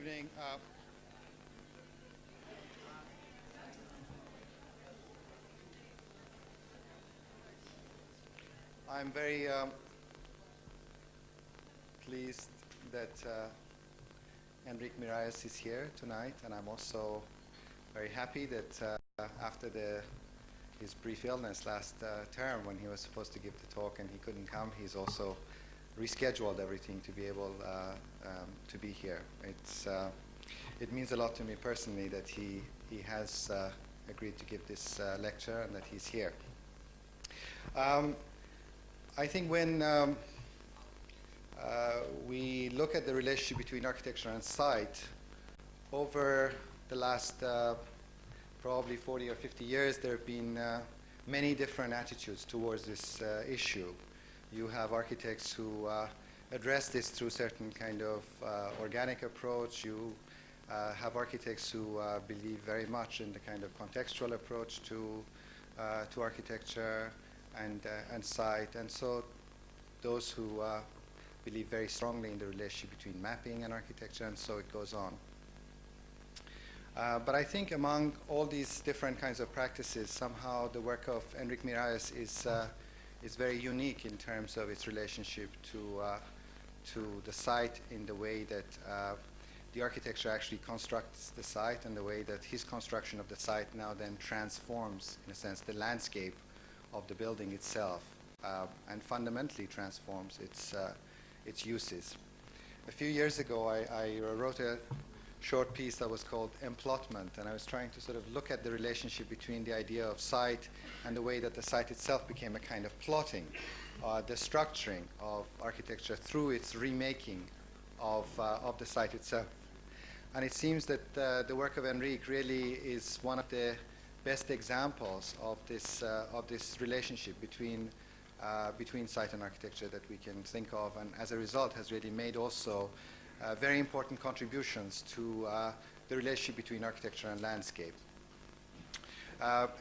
evening. I'm very pleased that Enric Miralles is here tonight, and I'm also very happy that after his brief illness last term, when he was supposed to give the talk and he couldn't come, he's also rescheduled everything to be able to be here. It means a lot to me personally that he has agreed to give this lecture and that he's here. I think when we look at the relationship between architecture and site, over the last probably 40 or 50 years, there have been many different attitudes towards this issue. You have architects who address this through certain kind of organic approach. You have architects who believe very much in the kind of contextual approach to architecture and site, and so those who believe very strongly in the relationship between mapping and architecture, and so it goes on. But I think among all these different kinds of practices, somehow the work of Enric Miralles is very unique in terms of its relationship to the site, in the way that the architecture actually constructs the site, and the way that his construction of the site now then transforms, in a sense, the landscape of the building itself, and fundamentally transforms its uses. A few years ago, I wrote a short piece that was called Emplotment, and I was trying to sort of look at the relationship between the idea of site and the way that the site itself became a kind of plotting, the structuring of architecture through its remaking of the site itself. And it seems that the work of Enric really is one of the best examples of this relationship between site and architecture that we can think of, and as a result has really made also very important contributions to the relationship between architecture and landscape.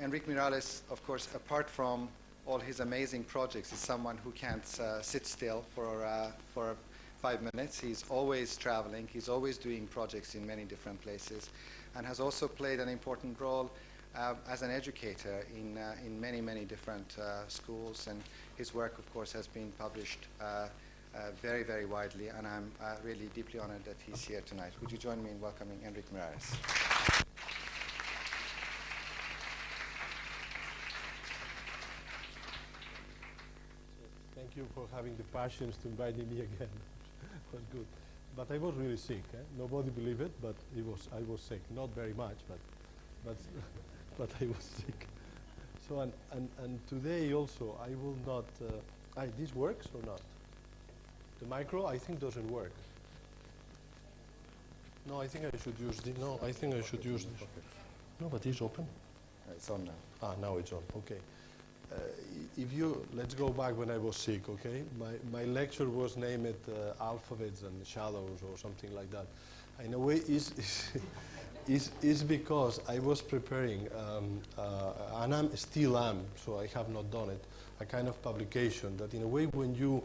Enric Miralles, of course, apart from all his amazing projects, is someone who can't sit still for 5 minutes. He's always traveling. He's always doing projects in many different places, and has also played an important role as an educator in many, many different schools, and his work, of course, has been published very, very widely, and I'm really deeply honored that he's here tonight. Would you join me in welcoming Enric Miralles? Thank you for having the patience to invite me again. It was good. But I was really sick. Nobody believed it, but I was sick. Not very much, but I was sick. So and today also I will not. This works or not? The micro I think doesn't work. No, I think I should use this. No, I think I should use this. No, but it's open. It's on now. Ah, now it's on. Okay. Let's go back when I was sick. Okay. My lecture was named Alphabets and Shadows or something like that. In a way, is because I was preparing, and I still am, so I have not done it, a kind of publication that in a way when you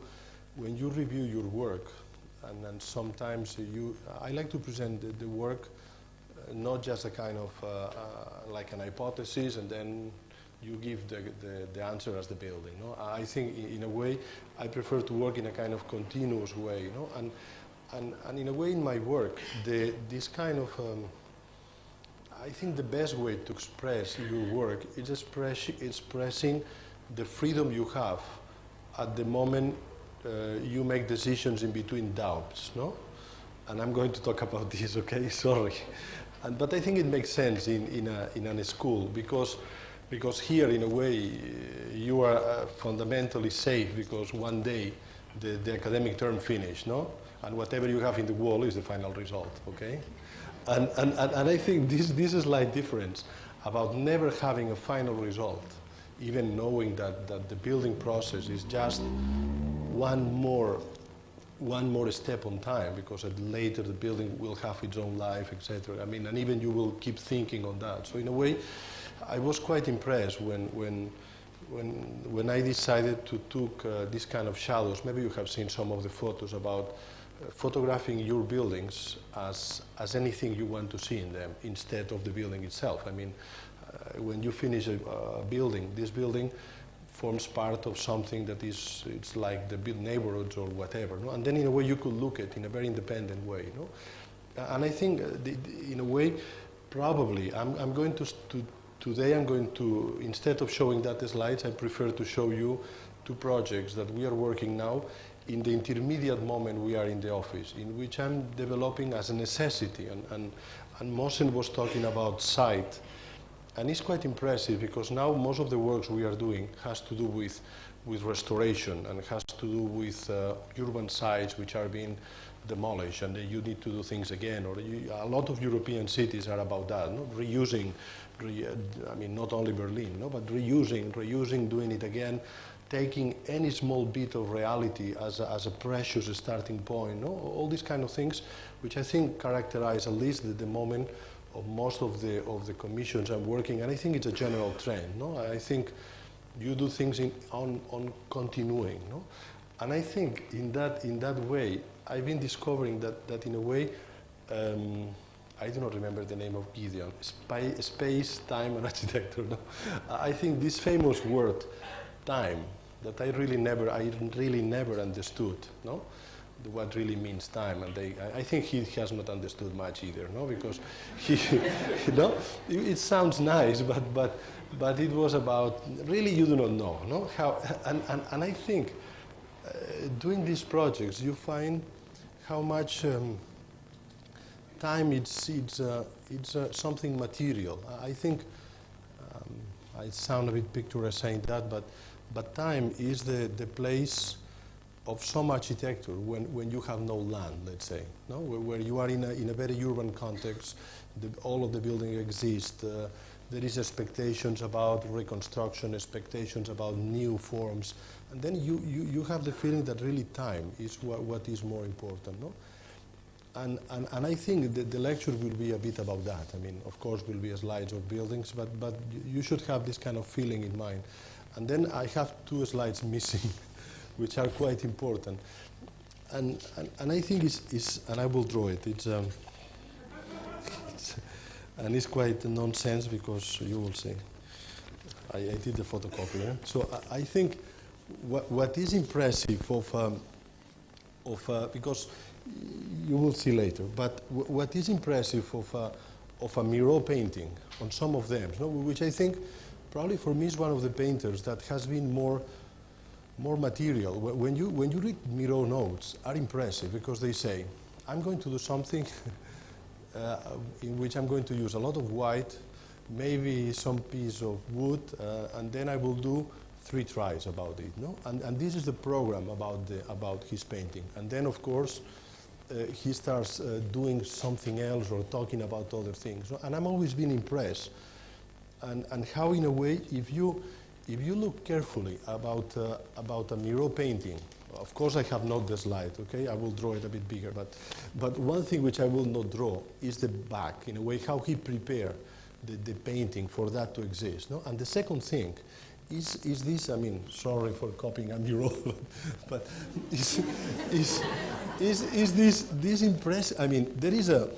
review your work, and then sometimes I like to present the work not just a kind of like an hypothesis and then you give the answer as the building. No? I think in a way I prefer to work in a kind of continuous way, no? And in a way in my work, this kind of I think the best way to express your work is expressing the freedom you have at the moment you make decisions in between doubts, no? And I'm going to talk about this, okay? Sorry. But I think it makes sense in a school because here, in a way, you are fundamentally safe because one day the academic term finished, no? And whatever you have in the wall is the final result, okay? And I think this is a slight difference about never having a final result, even knowing that the building process is just one more step on time, because later the building will have its own life, etc. I mean, and even you will keep thinking on that. So in a way, I was quite impressed when I decided to take this kind of shadows. Maybe you have seen some of the photos about photographing your buildings as anything you want to see in them instead of the building itself. I mean, when you finish a building, this building forms part of something that it's like the neighborhoods or whatever, no? And then in a way you could look at it in a very independent way, no? And I think in a way, probably, today I'm going to, instead of showing that slides, I prefer to show you two projects that we are working now in the intermediate moment we are in the office, in which I'm developing as a necessity. And Mohsen was talking about site. And it's quite impressive because now most of the works we are doing has to do with restoration and has to do with urban sites which are being demolished and you need to do things again. Or a lot of European cities are about that, no? Reusing, I mean, not only Berlin, no? But reusing, doing it again, taking any small bit of reality as a precious starting point, no? All these kind of things, which I think characterize at least the moment of most of the commissions I'm working, and I think it's a general trend, no? I think you do things on continuing, no? And I think in that way, I've been discovering that in a way, I do not remember the name of Gideon, space, time, and architecture, no? I think this famous word, time, that I really never understood, no? What really means time, and I think he has not understood much either, no? Because he, you know, it sounds nice, but it was about really you do not know, no? How, and I think doing these projects you find how much time it's something material. I think I sound a bit picturesque saying that, but time is the place of some architecture when you have no land, let's say, no? Where you are in a very urban context, all of the buildings exist, there is expectations about reconstruction, expectations about new forms, and then you have the feeling that really time is what is more important, no? And I think that the lecture will be a bit about that. I mean, of course, will be slides of buildings, but you should have this kind of feeling in mind. And then I have two slides missing, which are quite important. And I think and I will draw it. And it's quite nonsense because you will see. I did the photocopy. Eh? So I think what is impressive because you will see later, but what is impressive of a Miró painting on some of them, no? Which I think probably for me is one of the painters that has been more material. When you read Miró notes, are impressive because they say, I'm going to do something in which I'm going to use a lot of white, maybe some piece of wood, and then I will do 3 tries about it, no? And this is the program about his painting. And then, of course, he starts doing something else or talking about other things. And I'm always been impressed. And how, in a way, if you look carefully about a Miró painting, of course I have not the slide, okay? I will draw it a bit bigger, but one thing which I will not draw is the back, in a way, how he prepared the painting for that to exist, no? And the second thing is this, I mean, sorry for copying a Miró, but is this impressive? I mean, there is a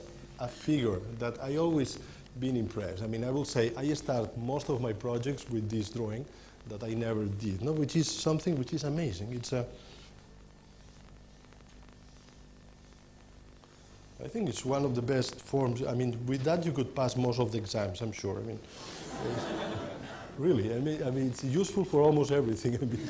figure that I always been impressed. I mean, I will say I start most of my projects with this drawing that I never did, no? Which is something which is amazing. It's I think it's one of the best forms. I mean, with that you could pass most of the exams, I'm sure. I mean, really. I mean, it's useful for almost everything. I mean,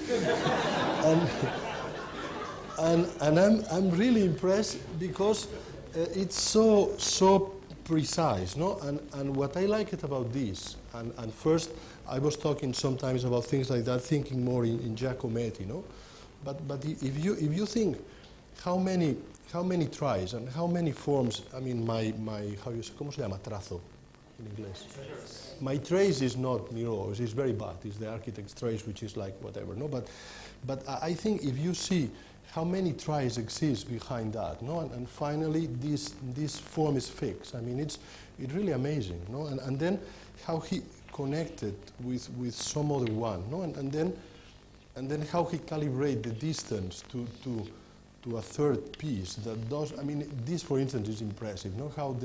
and I'm really impressed because it's so precise, no? And what I like it about this, and first I was talking sometimes about things like that, thinking more in Giacometti, no? But if you think how many tries and how many forms, I mean, ¿cómo se llama? Trazo in English. My trace is not Miró, it's very bad. It's the architect's trace, which is like whatever, no? But I think if you see how many tries exist behind that, no? And finally, this form is fixed. I mean, it's really amazing, no? And then how he connected with some other one, no? And then how he calibrate the distance to to a third piece that does, I mean, this, for instance, is impressive, no? How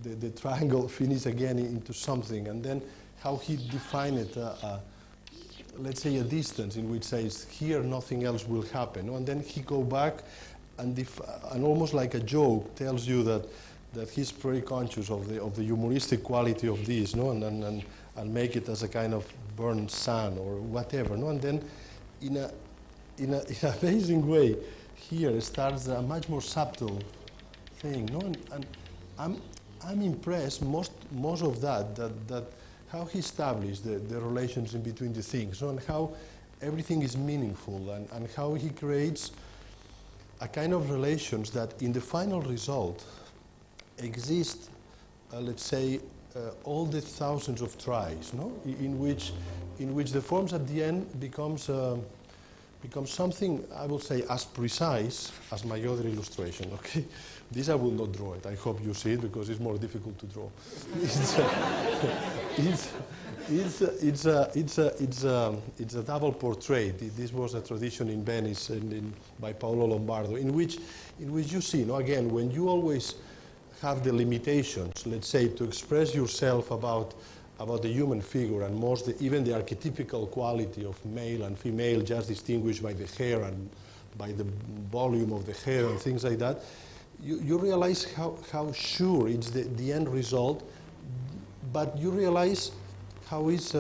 the triangle finishes again into something, and then how he defined it, let's say a distance in which says, here nothing else will happen, no? And then he go back and almost like a joke tells you that he's very conscious of the humoristic quality of this, no? And make it as a kind of burnt sun or whatever, no? And then in an amazing way, here starts a much more subtle thing, no? And I'm impressed most of that how he established the relations in between the things, no? And how everything is meaningful, and how he creates a kind of relations that in the final result exist, let's say, all the thousands of tries, no? In which the forms at the end becomes something, I will say, as precise as my other illustration, okay? This I will not draw it. I hope you see it because it's more difficult to draw. It's a double portrait. This was a tradition in Venice by Paolo Lombardo, in which you see, no, again, when you always have the limitations, let's say, to express yourself about the human figure, and even the archetypical quality of male and female, just distinguished by the hair and by the volume of the hair and things like that, you realize how sure it's the end result, but you realize how it's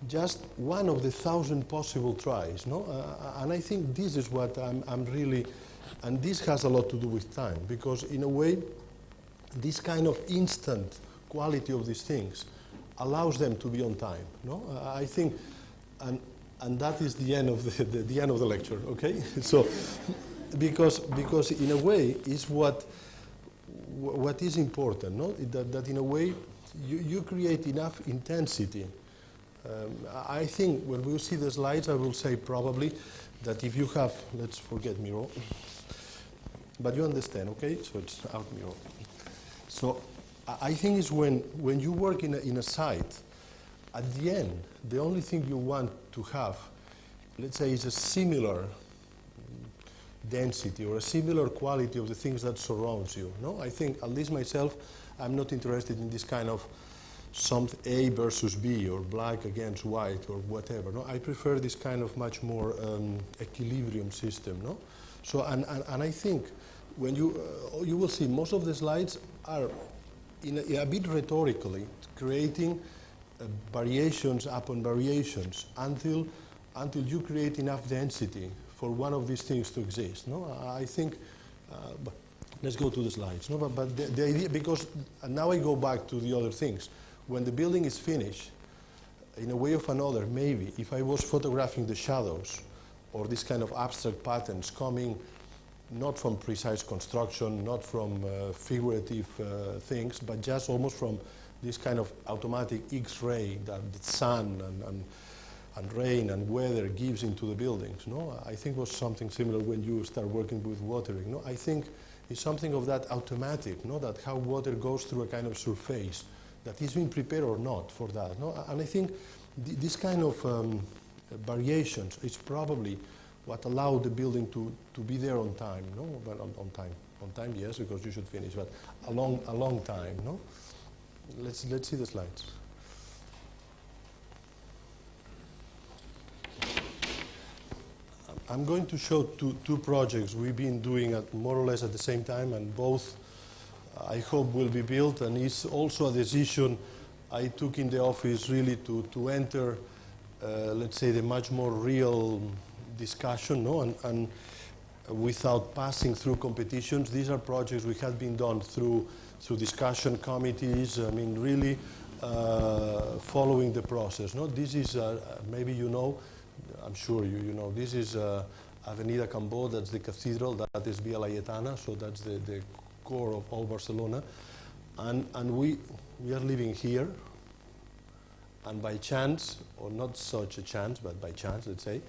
just one of the 1,000 possible tries, no? And I think this is what I'm really, and this has a lot to do with time, because in a way, this kind of instant quality of these things allows them to be on time, no? I think, and that is the end of the end of the lecture, okay? So, because in a way is what is important, no? That in a way you create enough intensity. I think when we see the slides, I will say probably that if you have, let's forget Miro, but you understand, okay? So it's out Miro. So I think it's when you work in a site, at the end, the only thing you want to have, let's say, is a similar density or a similar quality of the things that surrounds you. No, I think, at least myself, I'm not interested in this kind of some A versus B or black against white or whatever. No, I prefer this kind of much more equilibrium system. No, so and I think when you will see most of the slides are in a bit rhetorically creating variations upon variations until you create enough density for one of these things to exist. No, I think. Let's go to the slides. No, but the idea, because now I go back to the other things. When the building is finished, in a way or another, maybe if I was photographing the shadows or this kind of abstract patterns coming not from precise construction, not from figurative things, but just almost from this kind of automatic X-ray that the sun and rain and weather gives into the buildings. No, I think was something similar when you start working with watering. No, I think it's something of that automatic. No, that how water goes through a kind of surface that is being prepared or not for that. No, and I think this kind of variations is probably what allowed the building to be there on time. No, but on time, yes, because you should finish, but a long time. No, let's see the slides. I'm going to show two projects we've been doing at more or less at the same time, and both I hope will be built, and it's also a decision I took in the office really to enter, let's say, the much more real discussion, no? And without passing through competitions. These are projects we had been done through discussion committees, I mean, really following the process. No? This is, maybe you know, I'm sure you know, this is Avenida Cambó, that's the cathedral, that is Via Laietana, so that's the core of all Barcelona. And we are living here, and by chance, or not such a chance, but by chance, let's say,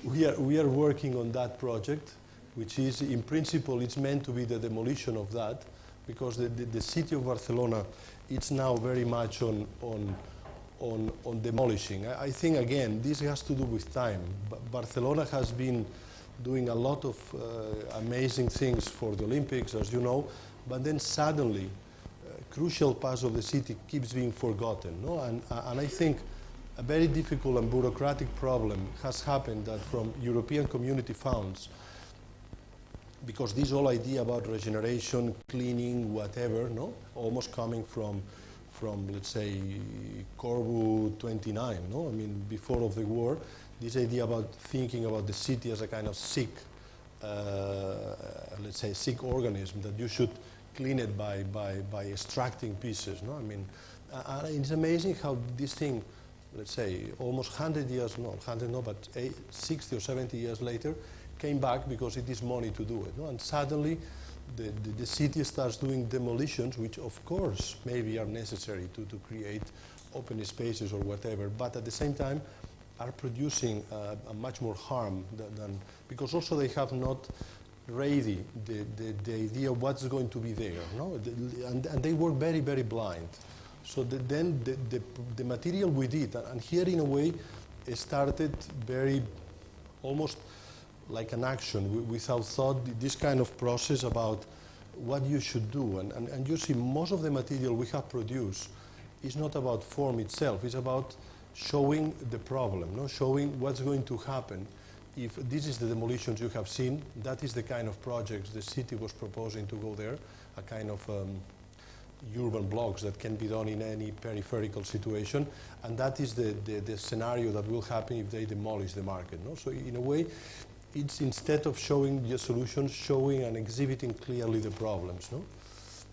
we are working on that project, which is, in principle, it's meant to be the demolition of that, because the city of Barcelona, it's now very much on demolishing. I think, again, this has to do with time. Barcelona has been doing a lot of amazing things for the Olympics, as you know, but then suddenly, crucial parts of the city keeps being forgotten. No? And I think a very difficult and bureaucratic problem has happened that from European community funds, because this whole idea about regeneration, cleaning, whatever, no, almost coming from let's say Corbu 29, no, I mean before of the war, this idea about thinking about the city as a kind of sick, let's say sick organism that you should clean it by extracting pieces, no, I mean, it's amazing how this thing, let's say almost 100 years, no, 100 no, but 60 or 70 years later, came back because it is money to do it. No? And suddenly the city starts doing demolitions, which of course maybe are necessary to create open spaces or whatever, but at the same time are producing a much more harm than because also they have not ready the idea of what's going to be there. No? And they were very, very blind. So then the material we did, and here in a way it started very almost like an action without thought, this kind of process about what you should do. And you see, most of the material we have produced is not about form itself, it's about showing the problem, no? Showing what's going to happen if this is the demolitions you have seen. That is the kind of projects the city was proposing to go there, a kind of urban blocks that can be done in any peripheral situation, and that is the scenario that will happen if they demolish the market. No? So in a way, it's instead of showing the solutions, showing and exhibiting clearly the problems. No?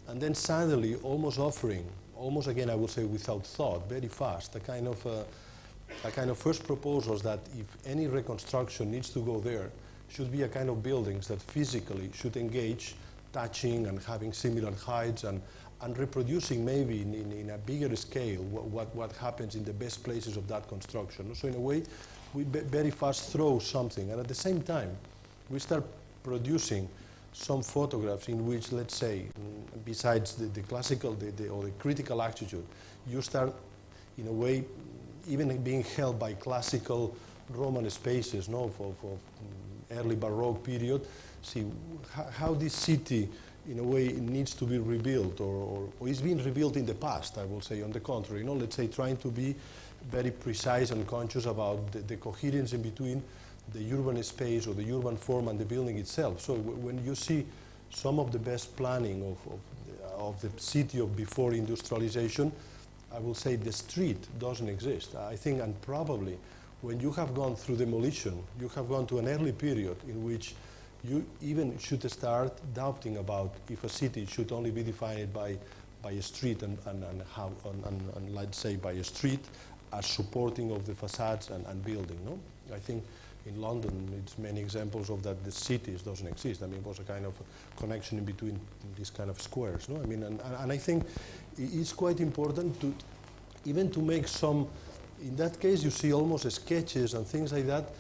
And then suddenly, almost offering, almost again I would say without thought, very fast, a kind of first proposals that if any reconstruction needs to go there, should be a kind of buildings that physically should engage, touching and having similar heights and reproducing maybe in a bigger scale what happens in the best places of that construction. So in a way, we very fast throw something, and at the same time, we start producing some photographs in which, let's say, besides the classical or the critical attitude, you start, in a way, even being held by classical Roman spaces, no, for early Baroque period. See how this city, in a way, needs to be rebuilt, or is being rebuilt in the past, I will say, on the contrary. You know, let's say, trying to be very precise and conscious about the coherence in between the urban space or the urban form and the building itself. So when you see some of the best planning of the city of before industrialization, I will say the street doesn't exist. I think, and probably when you have gone through demolition, you have gone to an early period in which you even should start doubting about if a city should only be defined by a street and let's say by a street as supporting of the facades and building. No? I think in London it's many examples of that. The cities doesn't exist. I mean, it was a kind of connection in between these kind of squares. No? I mean, and I think it's quite important to even to make some. In that case, you see almost sketches and things like that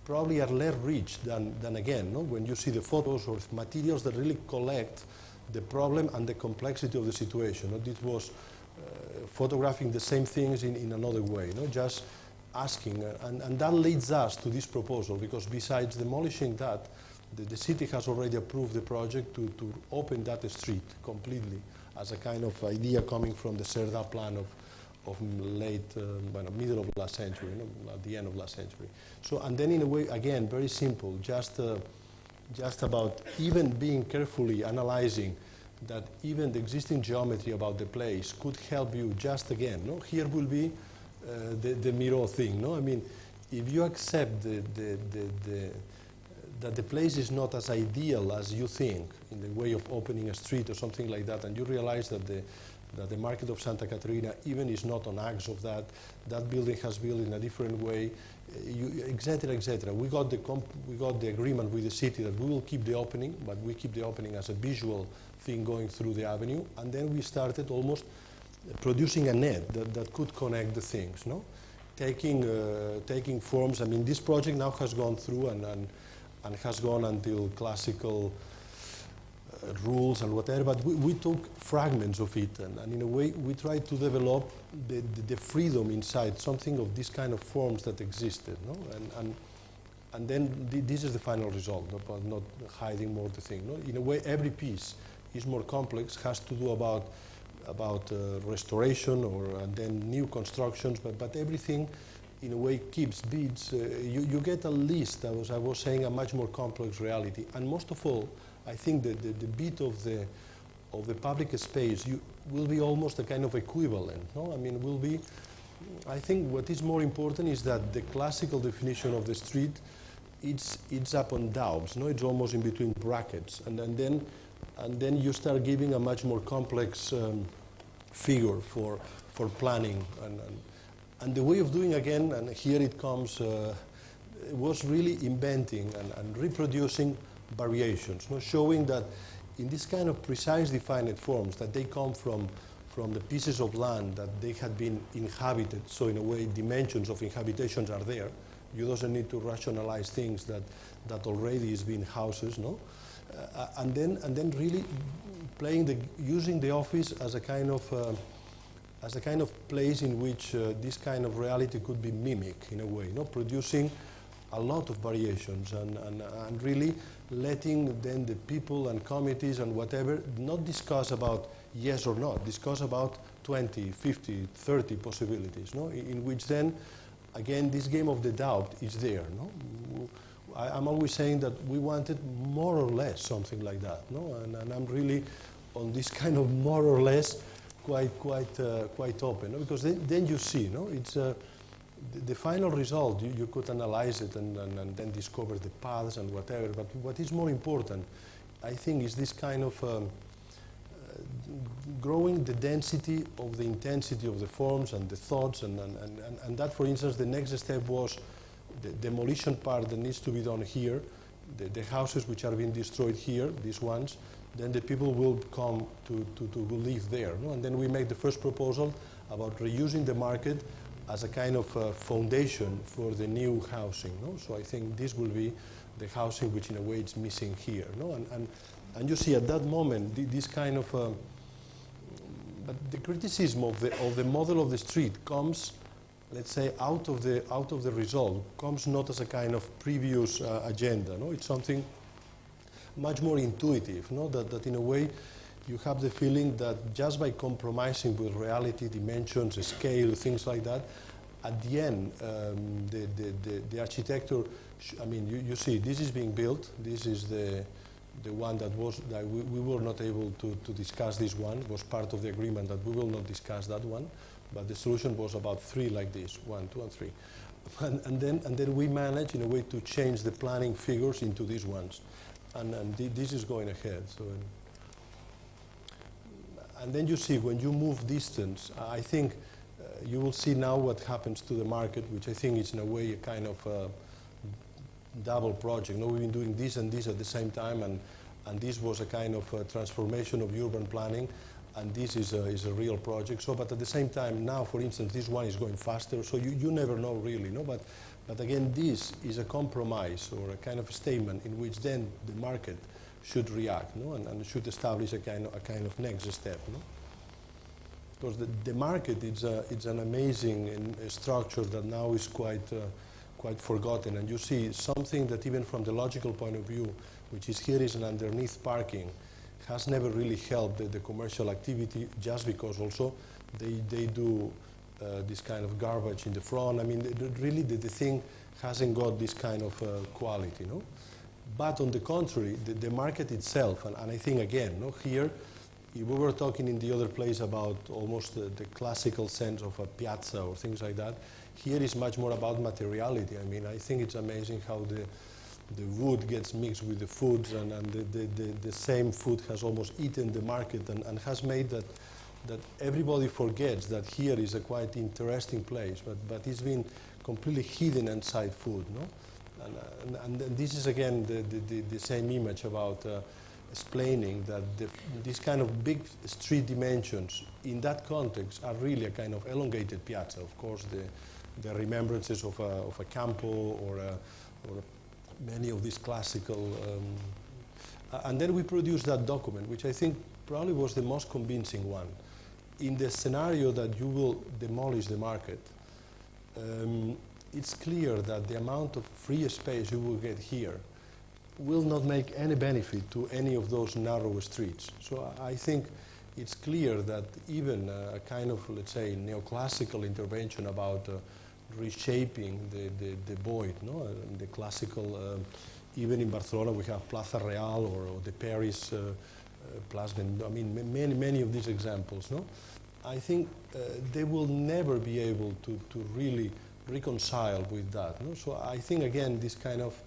probably are less rich than again, no? When you see the photos or materials that really collect the problem and the complexity of the situation. No? This was photographing the same things in another way, no? Just asking, and that leads us to this proposal, because besides demolishing that, the city has already approved the project to open that street completely as a kind of idea coming from the Cerda plan of late, middle of last century, you know, at the end of last century. So, and then in a way, again, very simple, just about even being carefully analyzing that even the existing geometry about the place could help you just again, no? Here will be the Miro thing, no? I mean, if you accept that the place is not as ideal as you think in the way of opening a street or something like that, and you realize that the market of Santa Caterina even is not on axis of that building has built in a different way, etc., etc. We got the agreement with the city that we will keep the opening, but we keep the opening as a visual thing going through the avenue, and then we started almost producing a net that could connect the things, no? Taking forms. I mean, this project now has gone through and has gone until classical rules and whatever, but we took fragments of it, and in a way we tried to develop the freedom inside something of this kind of forms that existed, no? and then this is the final result, but not hiding more the thing. No? In a way, every piece is more complex, has to do about restoration and then new constructions, but everything in a way keeps beats. You get a list, as I was saying, a much more complex reality. And most of all, I think that the bit of the public space will be almost a kind of equivalent. No? I mean, will be, I think what is more important is that the classical definition of the street, it's up on doubts. No? It's almost in between brackets. And then you start giving a much more complex figure for planning. And the way of doing, again, and here it comes, was really inventing and reproducing variations, no? Showing that in this kind of precise defined forms, that they come from the pieces of land that they had been inhabited, so in a way dimensions of inhabitations are there. You doesn't need to rationalize things that already is being houses, no? And then really using the office as a kind of place in which this kind of reality could be mimicked in a way, no? Producing a lot of variations and really letting then the people and committees and whatever not discuss about yes or not, discuss about 20, 50, 30 possibilities, no? In which then, again, this game of the doubt is there, no? I'm always saying that we wanted more or less something like that, no? And I'm really on this kind of more or less quite open, no? Because then you see, no? It's the final result. You could analyze it and then discover the paths and whatever. But what is more important, I think, is this kind of growing the density of the intensity of the forms and the thoughts, and that, for instance, the next step was the demolition part that needs to be done here, the houses which are being destroyed here, these ones, then the people will come to live there. No? And then we make the first proposal about reusing the market as a kind of foundation for the new housing. No? So I think this will be the housing which in a way is missing here. No? And you see at that moment this kind of, but the criticism of the model of the street comes, let's say, out of the result, comes not as a kind of previous agenda. No? It's something much more intuitive, no? That in a way you have the feeling that just by compromising with reality, dimensions, scale, things like that, at the end, the architecture, I mean, you see, this is being built. This is the one that we were not able to discuss. This one was part of the agreement that we will not discuss that one, but the solution was about 3 like this, 1, 2, and 3. And then we managed, in a way, to change the planning figures into these ones. And this is going ahead. So, and then you see, when you move distance, I think you will see now what happens to the market, which I think is in a way a kind of double project. No, we've been doing this and this at the same time, and this was a kind of transformation of urban planning, and this is a real project. So, but at the same time, now, for instance, this one is going faster, so you never know really, no? But again, this is a compromise or a kind of statement in which then the market should react, no? And should establish a kind of next step, no? Because the market it's an amazing structure that now is quite forgotten, and you see something that even from the logical point of view, which is here is an underneath parking, has never really helped the commercial activity, just because also they do this kind of garbage in the front. I mean, really the thing hasn't got this kind of quality, no? But on the contrary, the market itself, and I think again, no, here, if we were talking in the other place about almost the classical sense of a piazza or things like that, here is much more about materiality. I mean, I think it's amazing how the wood gets mixed with the foods, and the same food has almost eaten the market and has made that everybody forgets that here is a quite interesting place, but it's been completely hidden inside food, no? And this is again the same image about explaining that this kind of big street dimensions in that context are really a kind of elongated piazza. Of course, the remembrances of a campo or many of these classical, and then we produced that document, which I think probably was the most convincing one. In the scenario that you will demolish the market, it's clear that the amount of free space you will get here will not make any benefit to any of those narrow streets. So I think it's clear that even a kind of, let's say, neoclassical intervention about reshaping the void, no? The classical, even in Barcelona we have Plaza Real or the Paris Place de, I mean, many of these examples, no? I think they will never be able to really reconcile with that, no? So I think, again, this kind of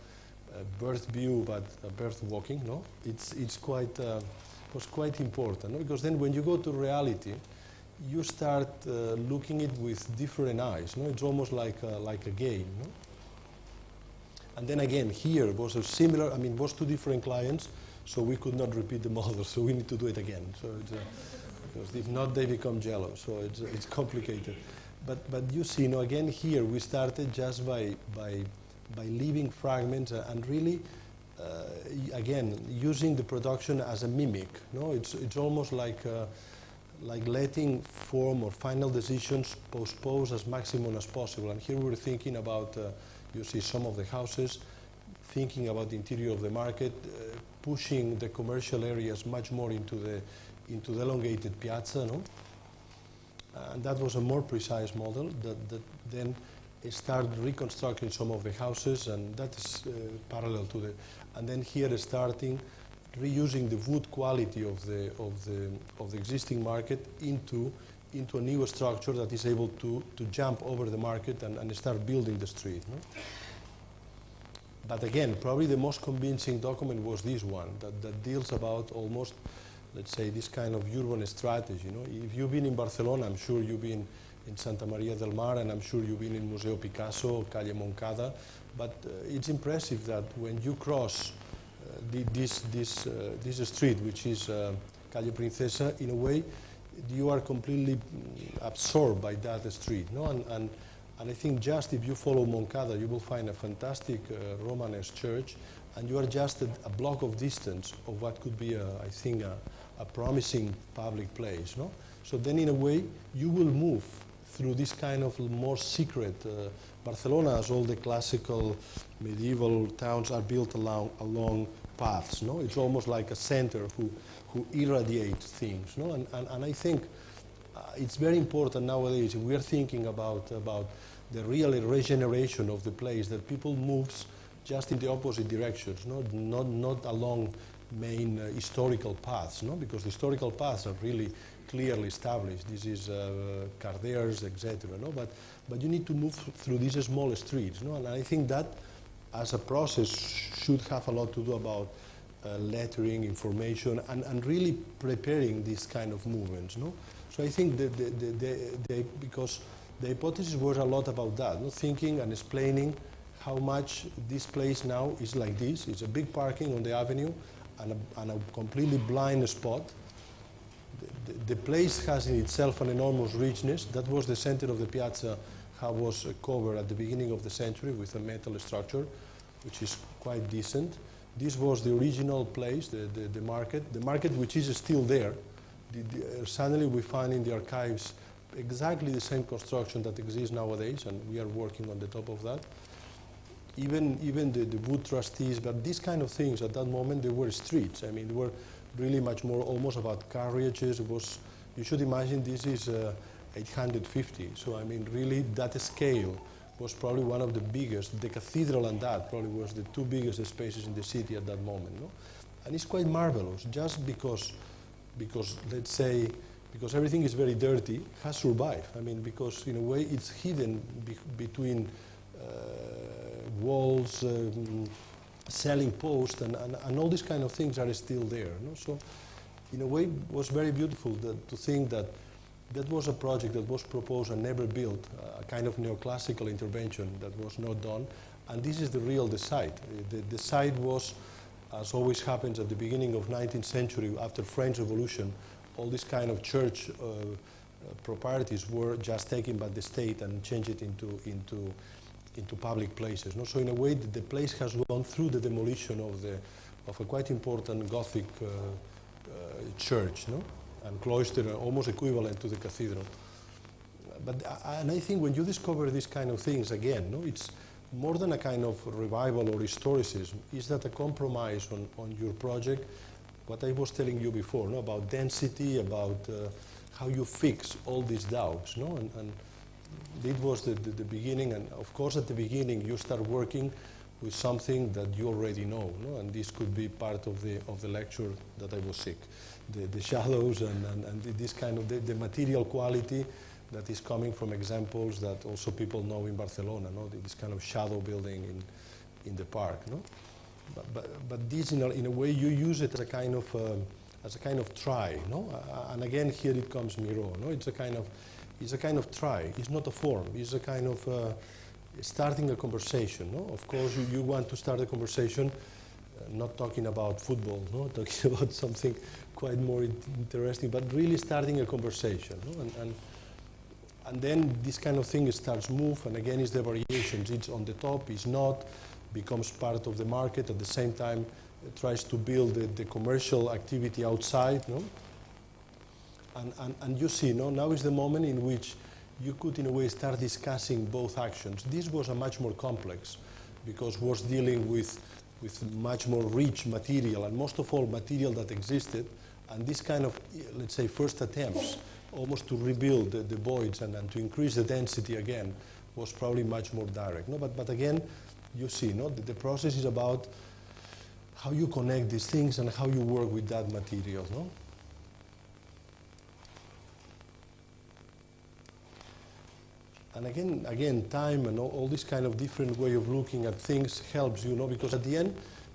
birth view, but birth walking, no? It's quite, was quite important, no? Because then when you go to reality, you start looking it with different eyes, no? It's almost like a game, no? And then again, here was a similar, I mean, was two different clients, so we could not repeat the model, so we need to do it again. So it's, because if not, they become jealous, so it's complicated. But you see, again, here we started just by leaving fragments and really, again, using the production as a mimic. No, it's almost like letting form or final decisions postpone as maximum as possible. And here we're thinking about, you see, some of the houses, thinking about the interior of the market, pushing the commercial areas much more into the elongated piazza, no? And that was a more precise model that then started reconstructing some of the houses, and that is parallel to the, and then here starting reusing the wood quality of the existing market into a new structure that is able to jump over the market and start building the street, no? But again, probably the most convincing document was this one that deals about almost, let's say, this kind of urban strategy. You know, if you've been in Barcelona, I'm sure you've been in Santa Maria del Mar, and I'm sure you've been in Museo Picasso, Calle Moncada. But it's impressive that when you cross this street, which is Calle Princesa, in a way, you are completely absorbed by that street. No? And I think just if you follow Moncada, you will find a fantastic Romanesque church, and you are just a block of distance of what could be, I think, a promising public place. No? So then, in a way, you will move through this kind of more secret. Barcelona, as all the classical medieval towns, are built along paths. No? It's almost like a center who irradiates things. No? And I think it's very important nowadays, if we are thinking about the real regeneration of the place, that people moves just in the opposite directions, not along main historical paths, no? Because the historical paths are really clearly established. This is Carders, etc. No? But you need to move through these small streets, no? And I think that, as a process, should have a lot to do about lettering, information, and really preparing these kind of movements, no? So I think because the hypothesis was a lot about that, no? Thinking and explaining how much this place now is like this. It's a big parking on the avenue and a completely blind spot. The place has in itself an enormous richness. That was the center of the piazza, how was covered at the beginning of the century with a metal structure, which is quite decent. This was the original place, the market which is still there. Suddenly we find in the archives exactly the same construction that exists nowadays, and we are working on the top of that. Even the wood trustees, but these kind of things at that moment, they were streets. I mean, they were really much more almost about carriages. It was, you should imagine this is 850. So I mean, really that scale was probably one of the biggest. The cathedral and that probably was the two biggest spaces in the city at that moment. No? And it's quite marvelous, just because let's say, because everything is very dirty, has survived. I mean, because in a way it's hidden between walls, selling posts, and all these kind of things are still there. No? So in a way it was very beautiful to think that was a project that was proposed and never built, a kind of neoclassical intervention that was not done, and this is the site. The site was, as always happens at the beginning of 19th century, after French Revolution, all these kind of church properties were just taken by the state and changed it into public places. No? So in a way, the place has gone through the demolition of a quite important Gothic church, no? And cloister, almost equivalent to the cathedral. And I think when you discover these kind of things again, no, it's more than a kind of revival or historicism. Is that a compromise on your project? What I was telling you before, no, about density, about how you fix all these doubts, no, and it was the beginning. And of course, at the beginning, you start working with something that you already know, no? And this could be part of the lecture that I was sick. The shadows and this kind of the material quality that is coming from examples that also people know in Barcelona, no? This kind of shadow building in the park, no? But this, in a way, you use it as a kind of try, no? And again, here it comes Miró, no? It's a kind of try. It's not a form. It's a kind of starting a conversation, no? Of course, you want to start a conversation, not talking about football, no? Talking about something quite more interesting, but really starting a conversation, no? And then this kind of thing starts move, and again, it's the variations. It's on the top, it's not, becomes part of the market. At the same time, it tries to build the commercial activity outside, no? And you see, no? Now is the moment in which you could, in a way, start discussing both actions. This was a much more complex, because was dealing with much more rich material, and most of all, material that existed, and this kind of, let's say, first attempts, almost to rebuild the voids and to increase the density again, was probably much more direct. No? But again, you see, no? The process is about how you connect these things and how you work with that material. No? And again, time and all this kind of different way of looking at things helps you, know, because at the end,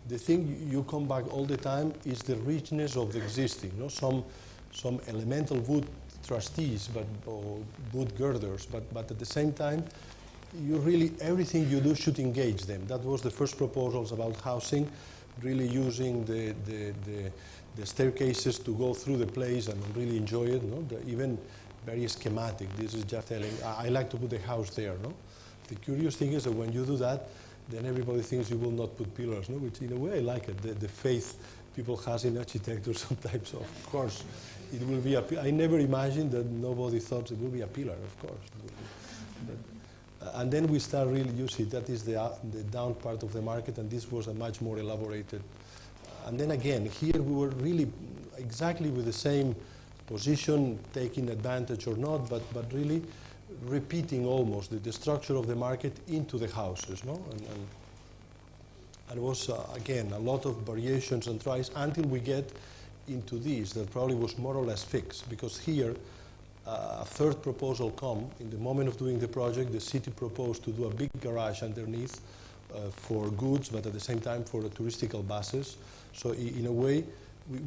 the thing you come back all the time is the richness of the existing. No? Some elemental wood trustees, or wood girders, but at the same time, you really, everything you do should engage them. That was the first proposals about housing, really using the staircases to go through the place and really enjoy it. No? Even very schematic. This is just telling, I like to put the house there. No? The curious thing is that when you do that, then everybody thinks you will not put pillars, no? Which in a way I like it, the faith people has in architecture sometimes. Of course, it will be I never imagined that nobody thought it will be a pillar, of course. And then we start really, you see, that is the down part of the market, and this was a much more elaborated. And then again, here we were really exactly with the same position, taking advantage or not, but really repeating almost the structure of the market into the houses, no? And it was, again, a lot of variations and tries until we get into this that probably was more or less fixed, because here a third proposal come. In the moment of doing the project, the city proposed to do a big garage underneath for goods, but at the same time for the touristical buses. So in a way,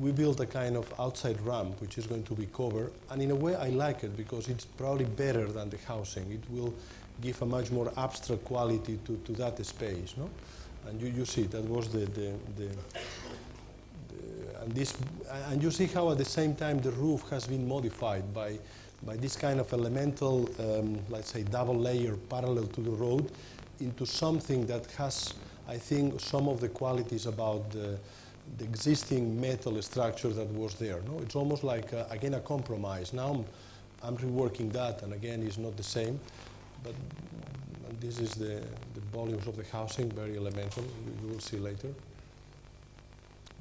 we built a kind of outside ramp, which is going to be covered. And in a way, I like it, because it's probably better than the housing. It will give a much more abstract quality to that space, no? And you see, that was and you see how at the same time the roof has been modified by this kind of elemental, let's say, double layer parallel to the road into something that has, I think, some of the qualities about the existing metal structure that was there. No? It's almost like, again, a compromise. Now I'm reworking that, and again, it's not the same. But this is the volumes of the housing, very elemental. You will see later.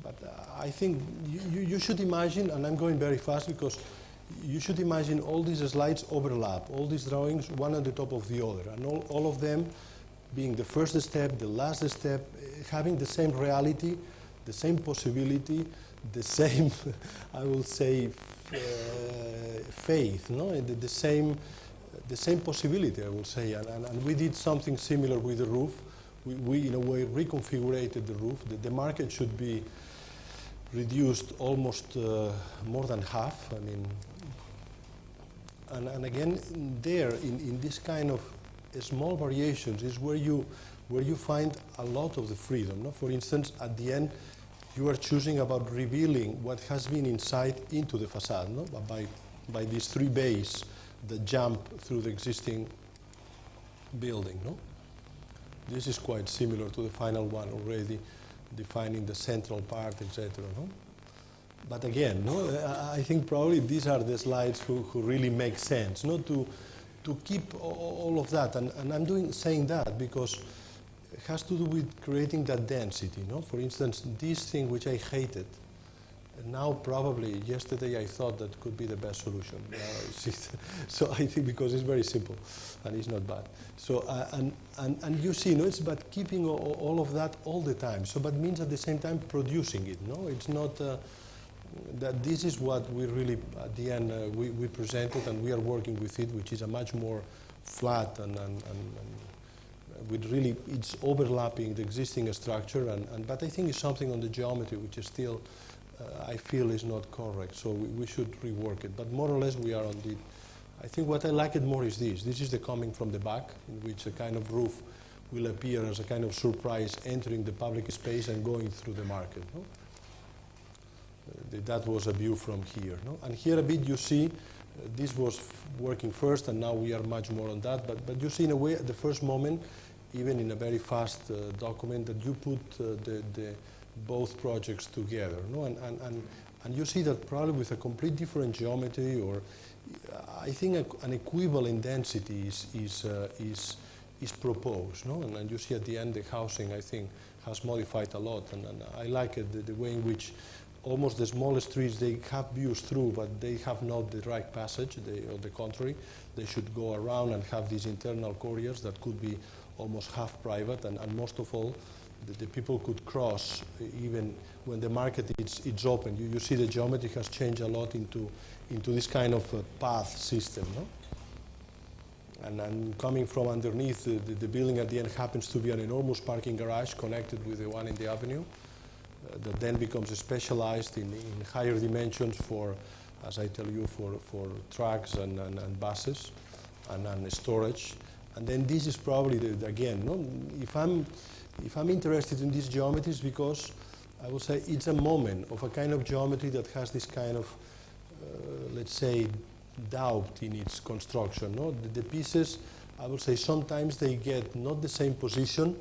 But I think you should imagine, and I'm going very fast because you should imagine all these slides overlap, all these drawings, one on the top of the other, and all of them being the first step, the last step, having the same reality, the same possibility, the same, I will say, faith, no? The same possibility, I will say. And we did something similar with the roof. We in a way, reconfigured the roof. The market should be reduced almost more than half. I mean, and again, there, in this kind of small variations is where you find a lot of the freedom. No? For instance, at the end, you are choosing about revealing what has been inside into the facade, no? by these three bays that jump through the existing building. No? This is quite similar to the final one already, defining the central part, etc. No? But again, no, I think probably these are the slides who really make sense, not to to keep all of that, and I'm saying that because it has to do with creating that density. No? For instance, this thing which I hated, now probably yesterday I thought that could be the best solution. So I think because it's very simple and it's not bad. So and you see, no, it's about keeping all of that all the time. So that means at the same time producing it. No, it's not that this is what we really at the end we presented and we are working with it, which is a much more flat and with really it's overlapping the existing structure. But I think it's something on the geometry which is still. I feel is not correct, so we should rework it. But more or less we are on the, I think what I like it more is this. This is the coming from the back, in which a kind of roof will appear as a kind of surprise entering the public space and going through the market. No? That was a view from here. No? And here a bit you see, this was working first and now we are much more on that. But you see in a way at the first moment, even in a very fast document, that you put both projects together, no? And you see that probably with a complete different geometry, or I think an equivalent density is proposed, no? And you see at the end the housing I think has modified a lot, and I like it the way in which almost the small streets they have views through, but they have not the right passage. On the contrary, they should go around and have these internal corridors that could be almost half private, and most of all. The people could cross even when the market is open. You see the geometry has changed a lot into this kind of path system. No? And coming from underneath, the building at the end happens to be an enormous parking garage connected with the one in the avenue that then becomes specialized in higher dimensions for, as I tell you, for trucks and buses and storage. And then this is probably, again, no? If I'm interested in these geometries, because I would say it's a moment of a kind of geometry that has this kind of, let's say, doubt in its construction. No? The pieces, I would say, sometimes they get not the same position,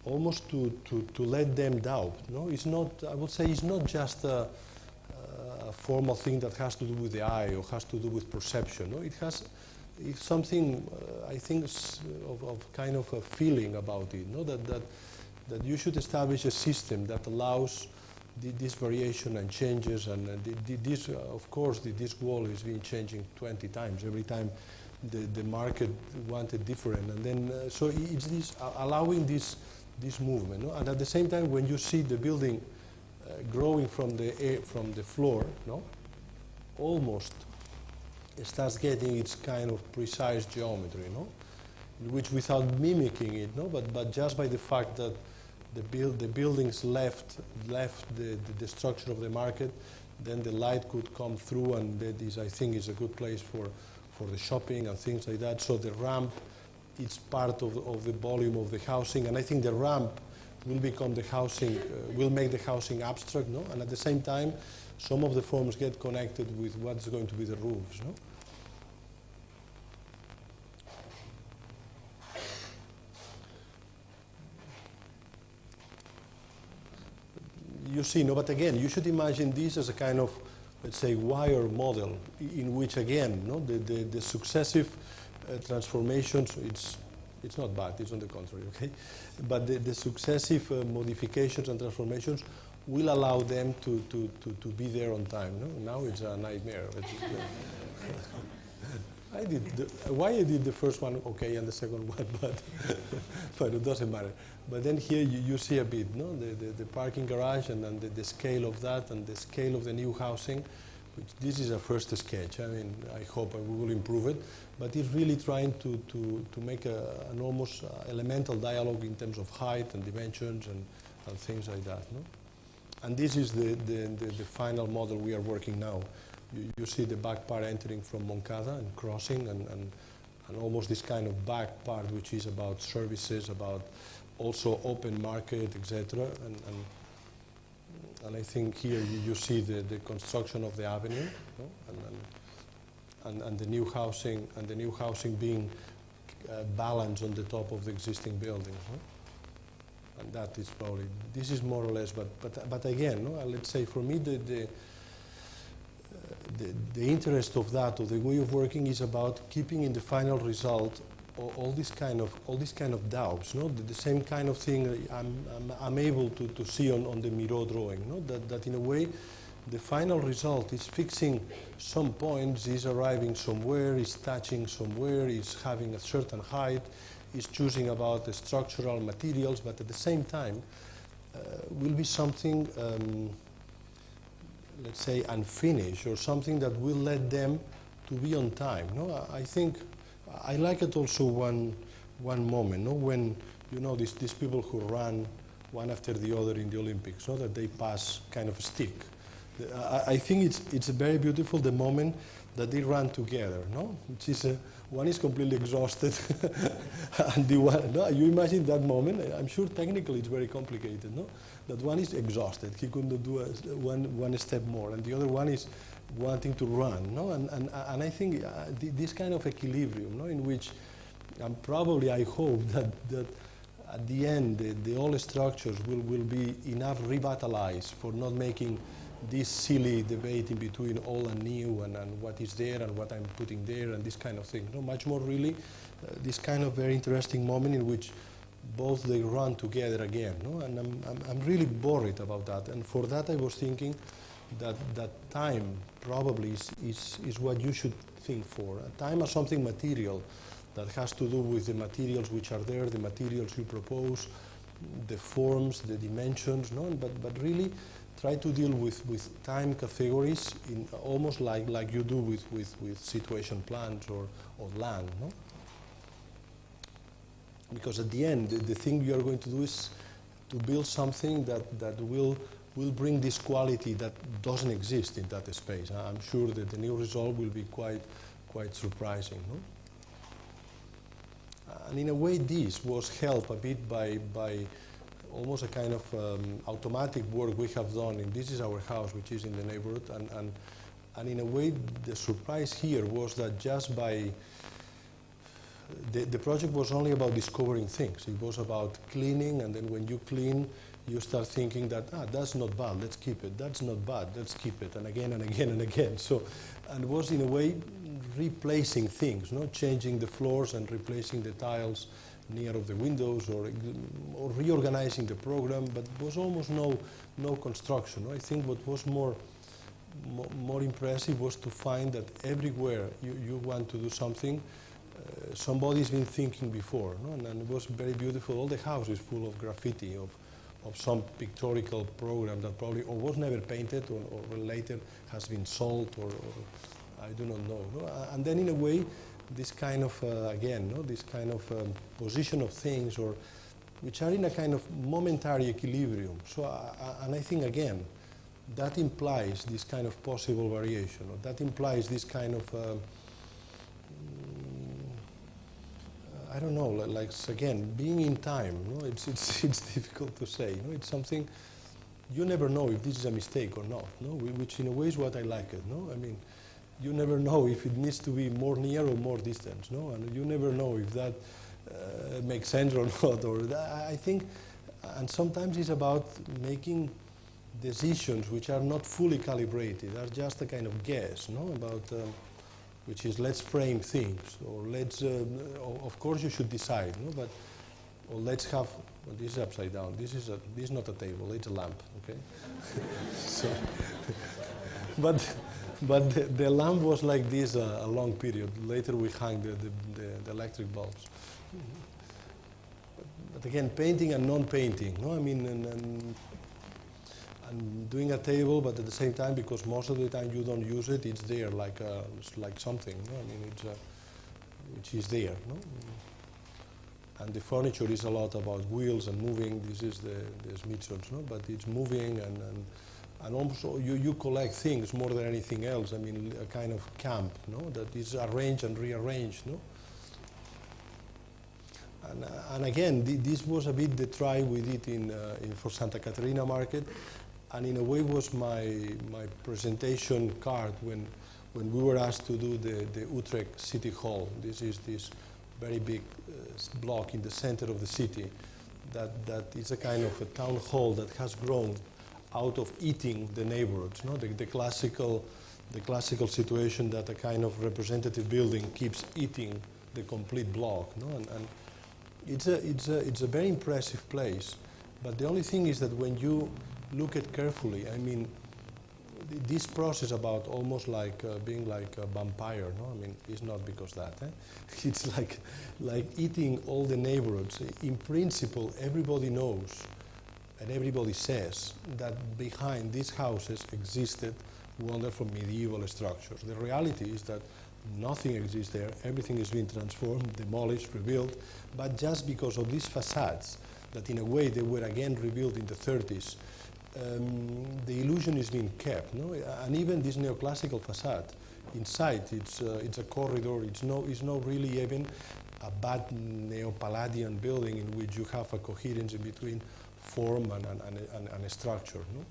almost to let them doubt. No? It's not, I would say, it's not just a formal thing that has to do with the eye or has to do with perception. No? It's something, I think, of kind of a feeling about it, no? That you should establish a system that allows this variation and changes, and this, of course, this wall is being changing 20 times. Every time the market wanted different, and then, so it's this, allowing this movement, no? And at the same time, when you see the building growing from the floor, no? Almost it starts getting its kind of precise geometry, no? Which without mimicking it, no? But just by the fact that the buildings left the structure of the market, then the light could come through, and that is, I think, is a good place for the shopping and things like that. So the ramp, it's part of the volume of the housing, and I think the ramp will become the housing, will make the housing abstract, no? And at the same time, some of the forms get connected with what's going to be the roofs, no? You see, no, but again, you should imagine this as a kind of, let's say, wire model in which, again, no, the successive transformations, it's not bad, it's on the contrary, okay? But the successive modifications and transformations will allow them to be there on time. No? Now it's a nightmare. Why I did the first one okay and the second one, but it doesn't matter. But then here you see a bit, no? The parking garage and then the scale of that and the scale of the new housing. Which this is a first sketch. I mean, I hope we will improve it. But it's really trying to make an almost elemental dialogue in terms of height and dimensions and things like that. No? And this is the final model we are working now. You see the back part entering from Moncada and crossing, and almost this kind of back part which is about services, about also open market, etc. And I think here you see the construction of the avenue, no? and the new housing being balanced on the top of the existing buildings. No? And that is probably, this is more or less, but again, no? Let's say for me the interest of that, of the way of working, is about keeping in the final result all these kind of doubts, no? The same kind of thing I'm able to see on the Miro drawing, no? That in a way the final result is fixing some points, is arriving somewhere, is touching somewhere, is having a certain height, is choosing about the structural materials, but at the same time will be something, let's say, unfinished, or something that will let them to be on time. No, I think I like it also one moment, no, when you know these people who run one after the other in the Olympics, no, that they pass kind of a stick. I think it's very beautiful, the moment that they run together, no? Which is one is completely exhausted, and the one, no, you imagine that moment. I'm sure technically it's very complicated, no? That one is exhausted, he couldn't do one step more, and the other one is wanting to run, no? And I think this kind of equilibrium, no, in which probably I hope that at the end the old structures will be enough revitalized for not making this silly debate in between old and new, and what is there and what I'm putting there, and this kind of thing. No, much more really this kind of very interesting moment in which both they run together again. No? And I'm really worried about that. And for that I was thinking that time probably is what you should think for. Time as something material that has to do with the materials which are there, the materials you propose, the forms, the dimensions, no? But really try to deal with time categories in almost like you do with situation plans or land, no? Because at the end, the thing you are going to do is to build something that will bring this quality that doesn't exist in that space. I'm sure that the new result will be quite surprising, no? And in a way, this was helped a bit by almost a kind of automatic work we have done. And this is our house, which is in the neighborhood. And in a way, the surprise here was that just by the project was only about discovering things. It was about cleaning, and then when you clean, you start thinking that, that's not bad, let's keep it. That's not bad, let's keep it. And again and again and again. So, and it was in a way replacing things, no? Changing the floors and replacing the tiles near of the windows, or reorganizing the program, but there was almost no construction. I think what was more impressive was to find that everywhere you want to do something, somebody's been thinking before, no? And it was very beautiful. All the house is full of graffiti, of some pictorial program that probably or was never painted or later has been sold, or I do not know. No? And then in a way, this kind of, again, no? This kind of position of things, or which are in a kind of momentary equilibrium. So, and I think, again, that implies this kind of possible variation, or that implies this kind of, I don't know, like again, being in time. No? It's difficult to say. No? It's something you never know if this is a mistake or not. No? Which in a way is what I like it. No? I mean, you never know if it needs to be more near or more distance. No? And you never know if that makes sense or not. Or I think, and sometimes it's about making decisions which are not fully calibrated, are just a kind of guess. No? About which is let's frame things, or let's, of course you should decide, no? But, or let's have, well, this is upside down, this is not a table, it's a lamp, okay? So, but the lamp was like this a long period. Later we hung the electric bulbs. But again, painting and non-painting, no? I mean, and doing a table, but at the same time, because most of the time you don't use it, it's there like something. No? I mean, it's which is there. No? And the furniture is a lot about wheels and moving. This is the Smithsons, no? But it's moving, and also you collect things more than anything else. I mean, a kind of camp, no? That is arranged and rearranged, no? And again, this was a bit the try we did for Santa Caterina Market. And in a way was my presentation card when we were asked to do the Utrecht City Hall. This is this very big block in the center of the city that is a kind of a town hall that has grown out of eating the neighborhoods. No? The classical the classical situation that a kind of representative building keeps eating the complete block, no? And it's a very impressive place. But the only thing is that when you look at carefully, I mean, this process about almost like being like a vampire, no? I mean, it's not because that. It's like eating all the neighborhoods. In principle, everybody knows and everybody says that behind these houses existed wonderful medieval structures. The reality is that nothing exists there. Everything is being transformed, demolished, rebuilt. But just because of these facades, that in a way they were again rebuilt in the 30s, the illusion is being kept, no? And even this neoclassical facade, inside it's a corridor. It's not really even a bad neo-Palladian building in which you have a coherence in between form and a structure, no?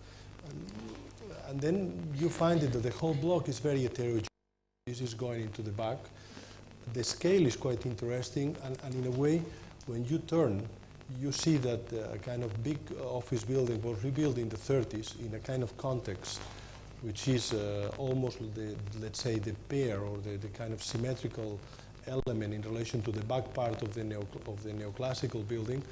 And then you find that the whole block is very heterogeneous. This is going into the back. The scale is quite interesting, and in a way, when you turn, you see that a kind of big office building was rebuilt in the 30s in a kind of context which is almost, let's say, the pair or the kind of symmetrical element in relation to the back part of the neoclassical building.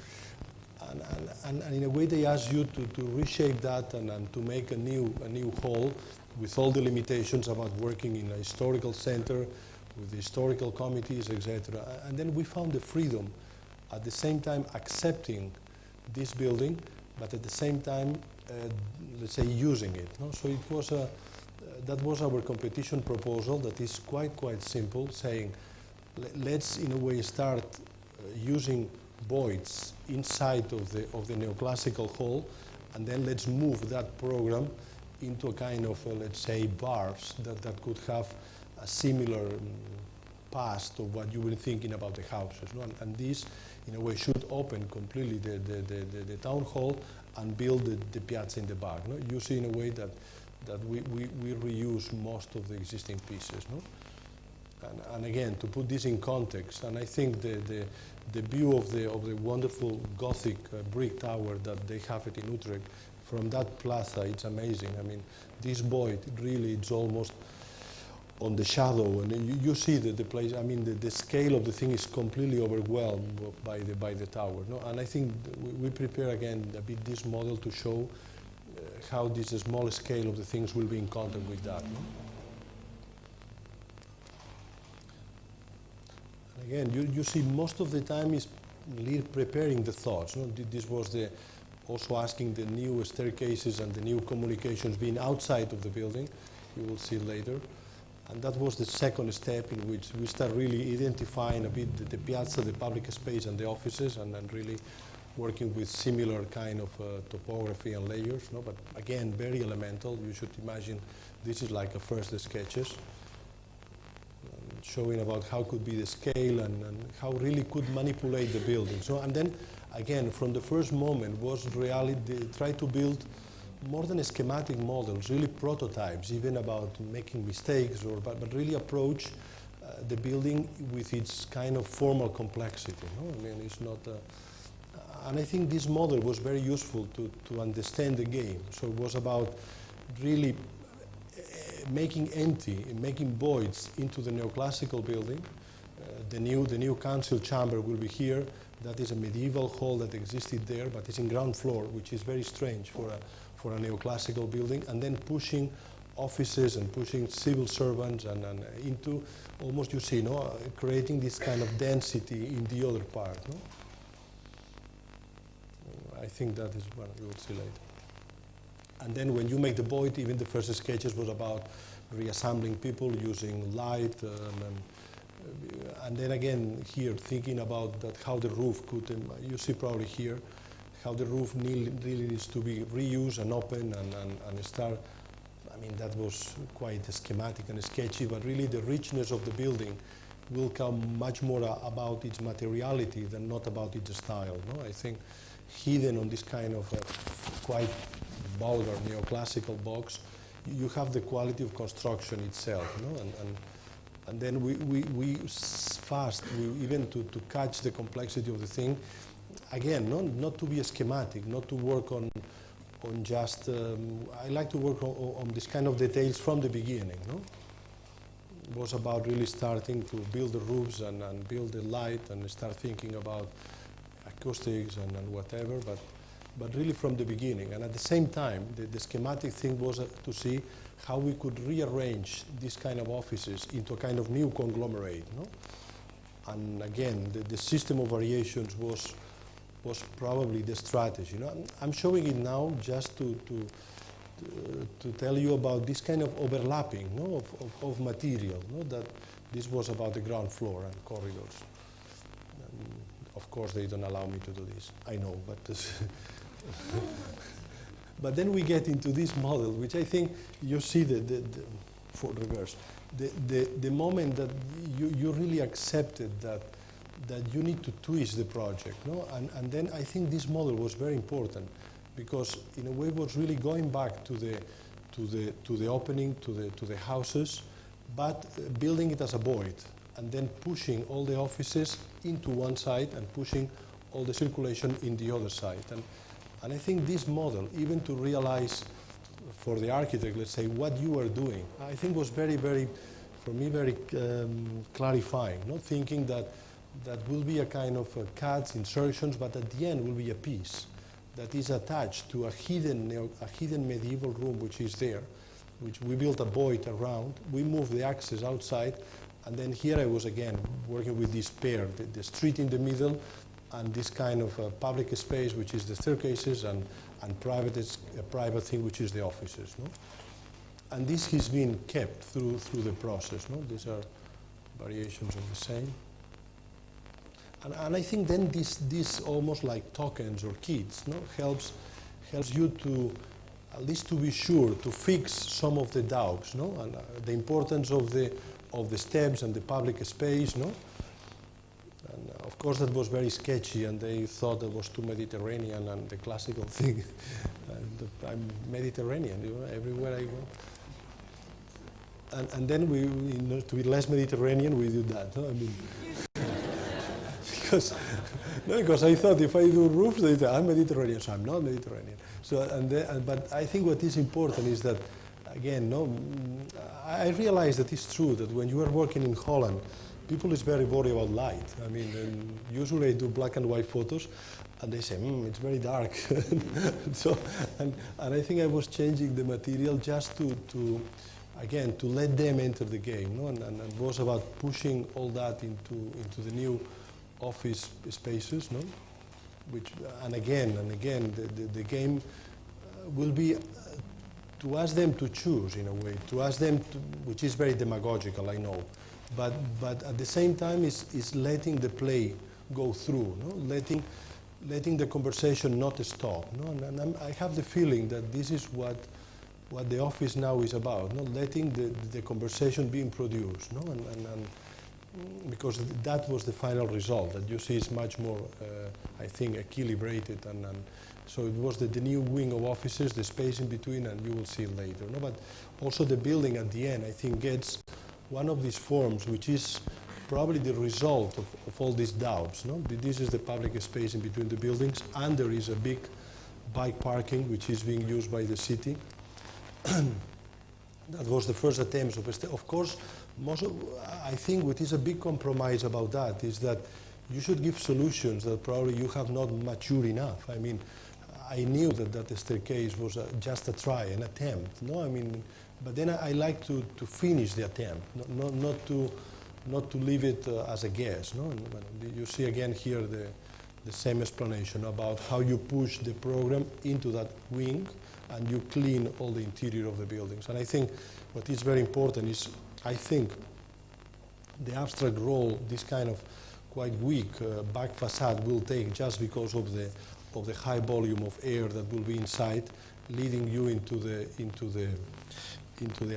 And in a way they ask you to reshape that and to make a new hall with all the limitations about working in a historical center with historical committees, etc. And then we found the freedom at the same time accepting this building, but at the same time, let's say, using it. No? So it was that was our competition proposal that is quite simple, saying let's in a way start using voids inside of the neoclassical hall, and then let's move that program into a kind of, let's say, bars that could have a similar past of what you were thinking about the houses. No? And this, in a way, should open completely the town hall and build the piazza in the back. No? You see, in a way, that we reuse most of the existing pieces. No? And again, to put this in context, and I think the view of the wonderful Gothic brick tower that they have it in Utrecht, from that plaza, it's amazing. I mean, this void, really, it's almost on the shadow, and you see the place. I mean, the scale of the thing is completely overwhelmed by the tower. No? And I think we prepare again a bit this model to show how this small scale of the things will be in contact with that. No? And again, you see most of the time is preparing the thoughts. No? This was also asking the new staircases and the new communications being outside of the building. You will see later. And that was the second step in which we start really identifying a bit the piazza, the public space, and the offices, and then really working with similar kind of topography and layers. No? But again, very elemental. You should imagine this is like a first sketches, showing about how could be the scale and how really could manipulate the building. So, and then again, from the first moment was really try to build more than schematic models, really prototypes, even about making mistakes, but really approach the building with its kind of formal complexity. No? I mean, it's not. And I think this model was very useful to understand the game. So it was about really making empty, making voids into the neoclassical building. The new council chamber will be here. That is a medieval hall that existed there, but it's in ground floor, which is very strange for a neoclassical building, and then pushing offices and pushing civil servants and into almost, you see, no, creating this kind of density in the other part. No? I think that is what we will see later. And then when you make the void, even the first sketches was about reassembling people using light, and then again here thinking about that how the roof could, you see probably here, how the roof really needs to be reused and open and start. I mean, that was quite schematic and sketchy, but really the richness of the building will come much more about its materiality than not about its style. No? I think hidden on this kind of quite vulgar neoclassical box, you have the quality of construction itself. No? And then we even to catch the complexity of the thing, again, not to be schematic, not to work on on just, I like to work on this kind of details from the beginning, no? It was about really starting to build the roofs and build the light and start thinking about acoustics and whatever, but really from the beginning. And at the same time, the schematic thing was to see how we could rearrange these kind of offices into a kind of new conglomerate, no? And again, the system of variations was probably the strategy. You know? I'm showing it now just to tell you about this kind of overlapping, no, of material. No? That this was about the ground floor and corridors. Of course, they don't allow me to do this. I know, but but then we get into this model, which I think you see for reverse. The moment that you really accepted that you need to twist the project, no? And then I think this model was very important, because in a way it was really going back to the opening, to the houses, but building it as a void, and then pushing all the offices into one side and pushing all the circulation in the other side. And I think this model, even to realize for the architect, let's say, what you are doing, I think was very, very, for me, very clarifying. Not thinking that will be a kind of cuts, insertions, but at the end will be a piece that is attached to a hidden medieval room which is there, which we built a void around. We moved the access outside, and then here I was again working with this pair, the street in the middle, and this kind of public space, which is the staircases, and private thing, which is the offices. No? And this has been kept through the process. No? These are variations of the same. And I think then this almost like tokens or kits, no? helps you to, at least to be sure, to fix some of the doubts, no? And the importance of the steps and the public space, no? And of course that was very sketchy, and they thought it was too Mediterranean, and the classical thing. I'm Mediterranean, you know, everywhere I go. And then we, to be less Mediterranean, we do that. No? I mean, because I thought if I do roofs, they say I'm Mediterranean, so I'm not Mediterranean. So, but I think what is important is that, again, no, I realize that it's true that when you are working in Holland, people is very worried about light. I mean, usually I do black and white photos, and they say, it's very dark. So, and I think I was changing the material just to again, to let them enter the game, no? And it was about pushing all that into the new office spaces, no? Which, and again, the game will be to ask them to choose, in a way, to ask them to, which is very demagogical, I know, but at the same time is letting the play go through, no? Letting the conversation not stop, no? And I have the feeling that this is what the office now is about, no? Letting the conversation being produced, no? And because that was the final result that you see is much more, I think, equilibrated, and so it was the new wing of offices, the space in between, and you will see it later. No? But also the building at the end, I think, gets one of these forms, which is probably the result of all these doubts. No? This is the public space in between the buildings, and there is a big bike parking, which is being used by the city. That was the first attempt of course. I think what is a big compromise about that is that you should give solutions that probably you have not matured enough. I mean, I knew that the staircase was just a try, an attempt. No, I mean, but then I like to finish the attempt, not to leave it as a guess. No, you see again here the same explanation about how you push the program into that wing and you clean all the interior of the buildings. And I think what is very important is, I think, the abstract role this kind of quite weak back facade will take just because of the high volume of air that will be inside, leading you into the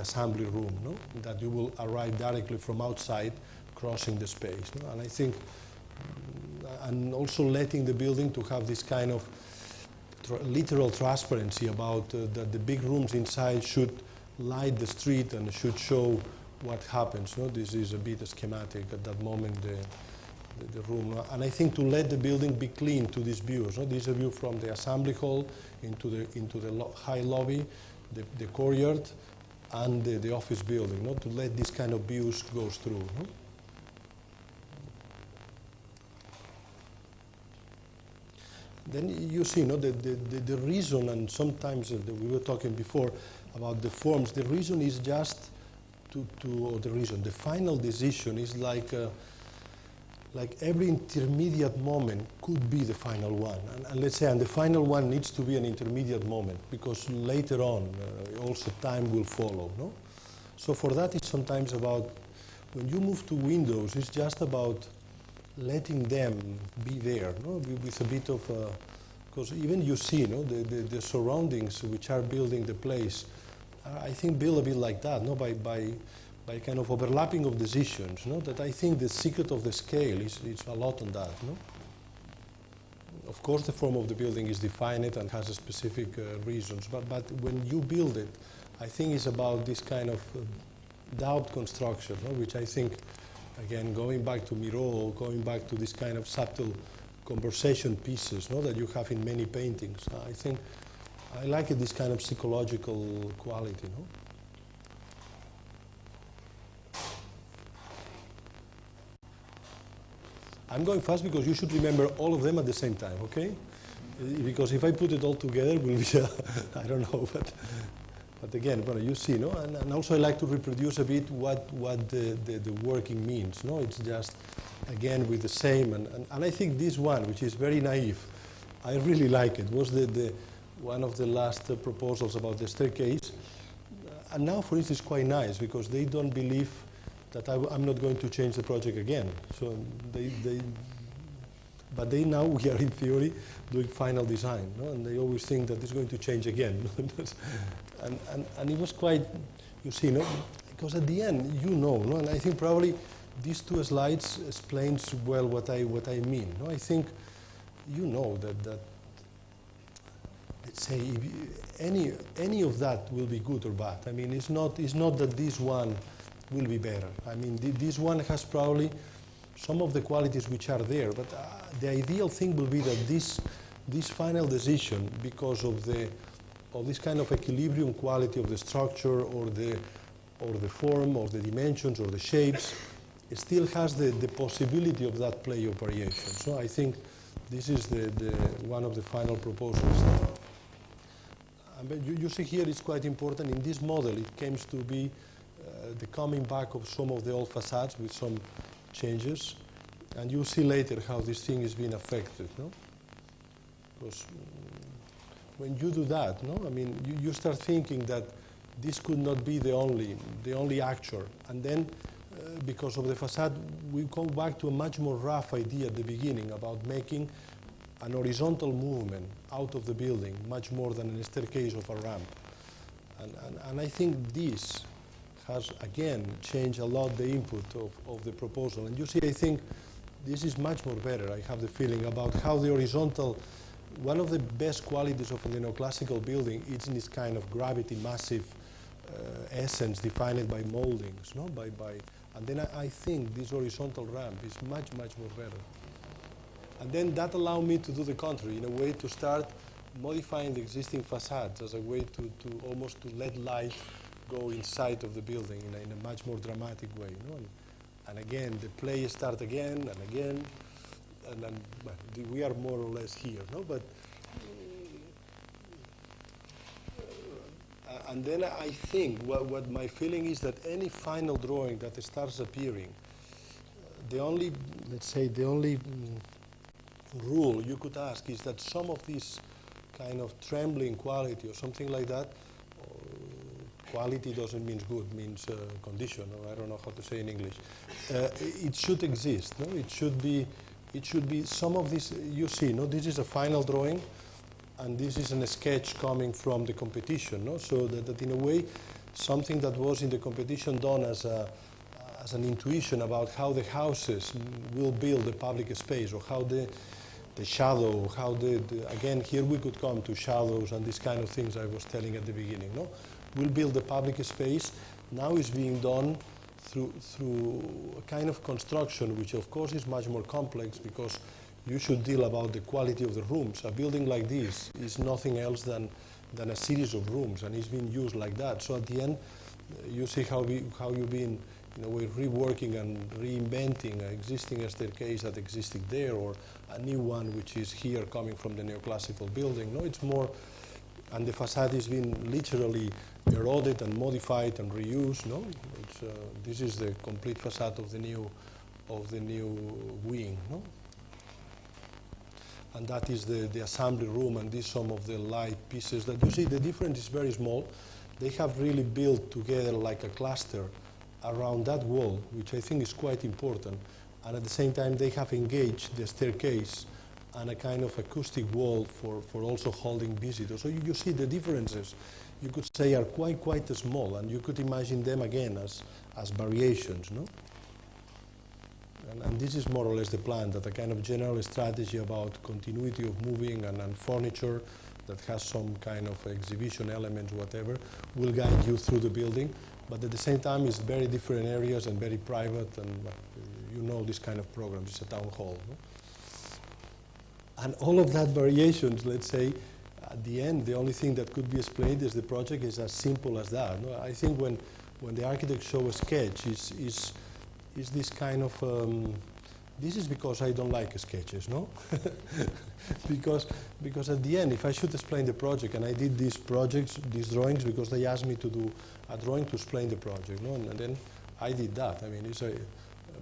assembly room, no? That you will arrive directly from outside, crossing the space. No? And I think, and also letting the building to have this kind of literal transparency about that the big rooms inside should light the street and should show what happens. No? This is a bit schematic at that moment. the room. No? And I think to let the building be clean to these views. No? This is a view from the assembly hall into the high lobby, the courtyard, and the office building. No? To let this kind of views goes through. No? Then you see, no, the reason, and sometimes we were talking before about the forms, the reason is just the final decision is like every intermediate moment could be the final one. And let's say, and the final one needs to be an intermediate moment, because later on, also time will follow, no? So for that, it's sometimes about, when you move to windows, it's just about letting them be there, no? With a bit of, because even you see, no, the surroundings which are building the place, I think build a bit like that, no, by kind of overlapping of decisions, no, that I think the secret of the scale is a lot on that, no. Of course, the form of the building is defined and has a specific reasons, but when you build it, I think it's about this kind of doubt construction, no, which I think, again, going back to Miró, going back to this kind of subtle conversation pieces, no, that you have in many paintings. I think I like it, this kind of psychological quality, no? I'm going fast because you should remember all of them at the same time, okay? Because if I put it all together, it will be, I don't know, but again, well, you see, no? And also I like to reproduce a bit what the working means, no? It's just, again, with the same, and I think this one, which is very naive, I really like it, was one of the last proposals about the staircase. And now, for instance, it's quite nice, because they don't believe that I'm not going to change the project again. So but now we are in theory doing final design, no? And they always think that it's going to change again. and it was quite, you see, no? Because at the end, you know, no? And I think probably these two slides explains well what I mean. No? I think you know that let's say any of that will be good or bad. I mean, it's not that this one will be better. I mean, this one has probably some of the qualities which are there, but the ideal thing will be that this final decision, because of this kind of equilibrium quality of the structure or the form or the dimensions or the shapes, it still has the possibility of that play of variation. So I think this is one of the final proposals. But you see here it's quite important. In this model, it comes to be the coming back of some of the old facades with some changes, and you'll see later how this thing is being affected, no? Because when you do that, no, I mean, you start thinking that this could not be the only actor, and then because of the facade, we go back to a much more rough idea at the beginning about making an horizontal movement out of the building, much more than a staircase of a ramp, and I think this has, again, changed a lot the input of the proposal. And you see, I think this is much more better. I have the feeling about how the horizontal, one of the best qualities of a neoclassical building is in this kind of gravity, massive essence defined by moldings, no? And then I think this horizontal ramp is much, much more better. And then that allowed me to do the contrary, in a way to start modifying the existing facades as a way to almost to let light go inside of the building in a much more dramatic way, you know? And again, the play start again and again, and then well, we are more or less here, no? But and then I think what my feeling is that any final drawing that starts appearing, the only, let's say, the only rule you could ask is that some of this kind of trembling quality or something like that. Quality doesn't mean good, means condition, or I don't know how to say in English. It should exist, no? It should be some of this, you see, no? This is a final drawing, and this is a sketch coming from the competition, no? So that in a way, something that was in the competition done as an intuition about how the houses will build the public space, or how the shadow, how again, here we could come to shadows and these kind of things I was telling at the beginning, no? We'll build the public space. Now it's being done through a kind of construction, which of course is much more complex because you should deal about the quality of the rooms. A building like this is nothing else than a series of rooms, and it's being used like that. So at the end, you see how you've been, in a way, reworking and reinventing an existing staircase that existed there, or a new one which is here coming from the neoclassical building. No, it's more, and the facade is being literally eroded and modified and reused. No, this is the complete facade of the new wing. No, and that is the assembly room, and these some of the light pieces that you see. The difference is very small. They have really built together like a cluster around that wall, which I think is quite important. And at the same time, they have engaged the staircase and a kind of acoustic wall for also holding visitors. So you see the differences, you could say, are quite small, and you could imagine them again as variations, no? And this is more or less the plan, that a kind of general strategy about continuity of moving and furniture that has some kind of exhibition elements, whatever, will guide you through the building. But at the same time, it's very different areas and very private, and you know this kind of program, it's a town hall. No? And all of that variations, let's say, at the end, the only thing that could be explained is the project is as simple as that. No? I think when the architects show a sketch, is this kind of, this is because I don't like sketches, no? because at the end, if I should explain the project, and I did these drawings because they asked me to do a drawing to explain the project, no? And then I did that. I mean,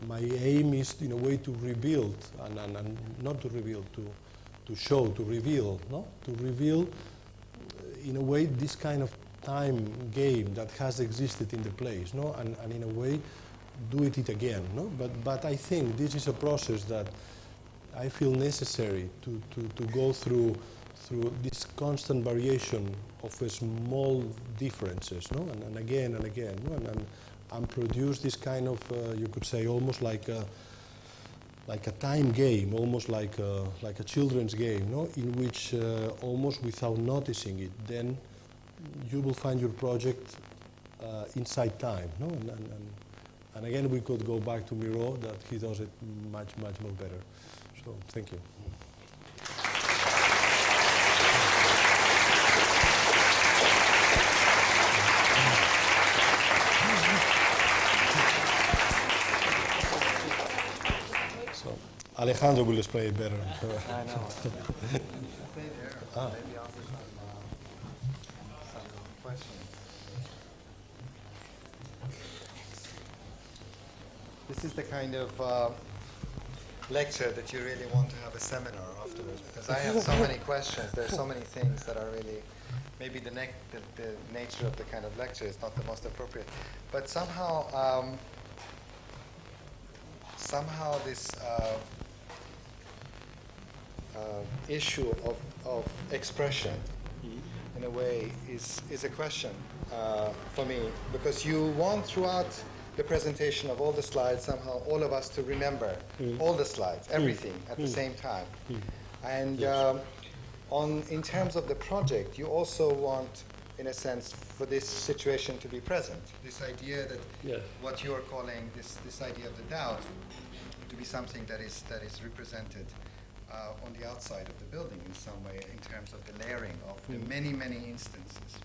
my aim is, in a way, to rebuild, and not to rebuild, to show, to reveal, no? To reveal, in a way, this kind of time game that has existed in the place, no? And in a way, do it again, no? But I think this is a process that I feel necessary to go through this constant variation of small differences, no? And again and again, no? And produce this kind of, you could say, almost like a time game, almost like a children's game, no? In which almost without noticing it, then you will find your project inside time, no? And again, we could go back to Miro, that he does it much more better. So, thank you. So, Alejandro will explain it better. I know. Stay there. Maybe I'll some questions. This is the kind of lecture that you really want to have a seminar afterwards, because I have so many questions. There are so many things that are really, maybe the nature of the kind of lecture is not the most appropriate. But somehow this issue of expression, in a way, is a question for me, because you want throughout the presentation of all the slides, somehow all of us to remember all the slides, everything at the same time. And yes. In terms of the project, you also want, in a sense, for this situation to be present. This idea that what you are calling this idea of the doubt to be something that is represented on the outside of the building in some way, in terms of the layering of the many instances.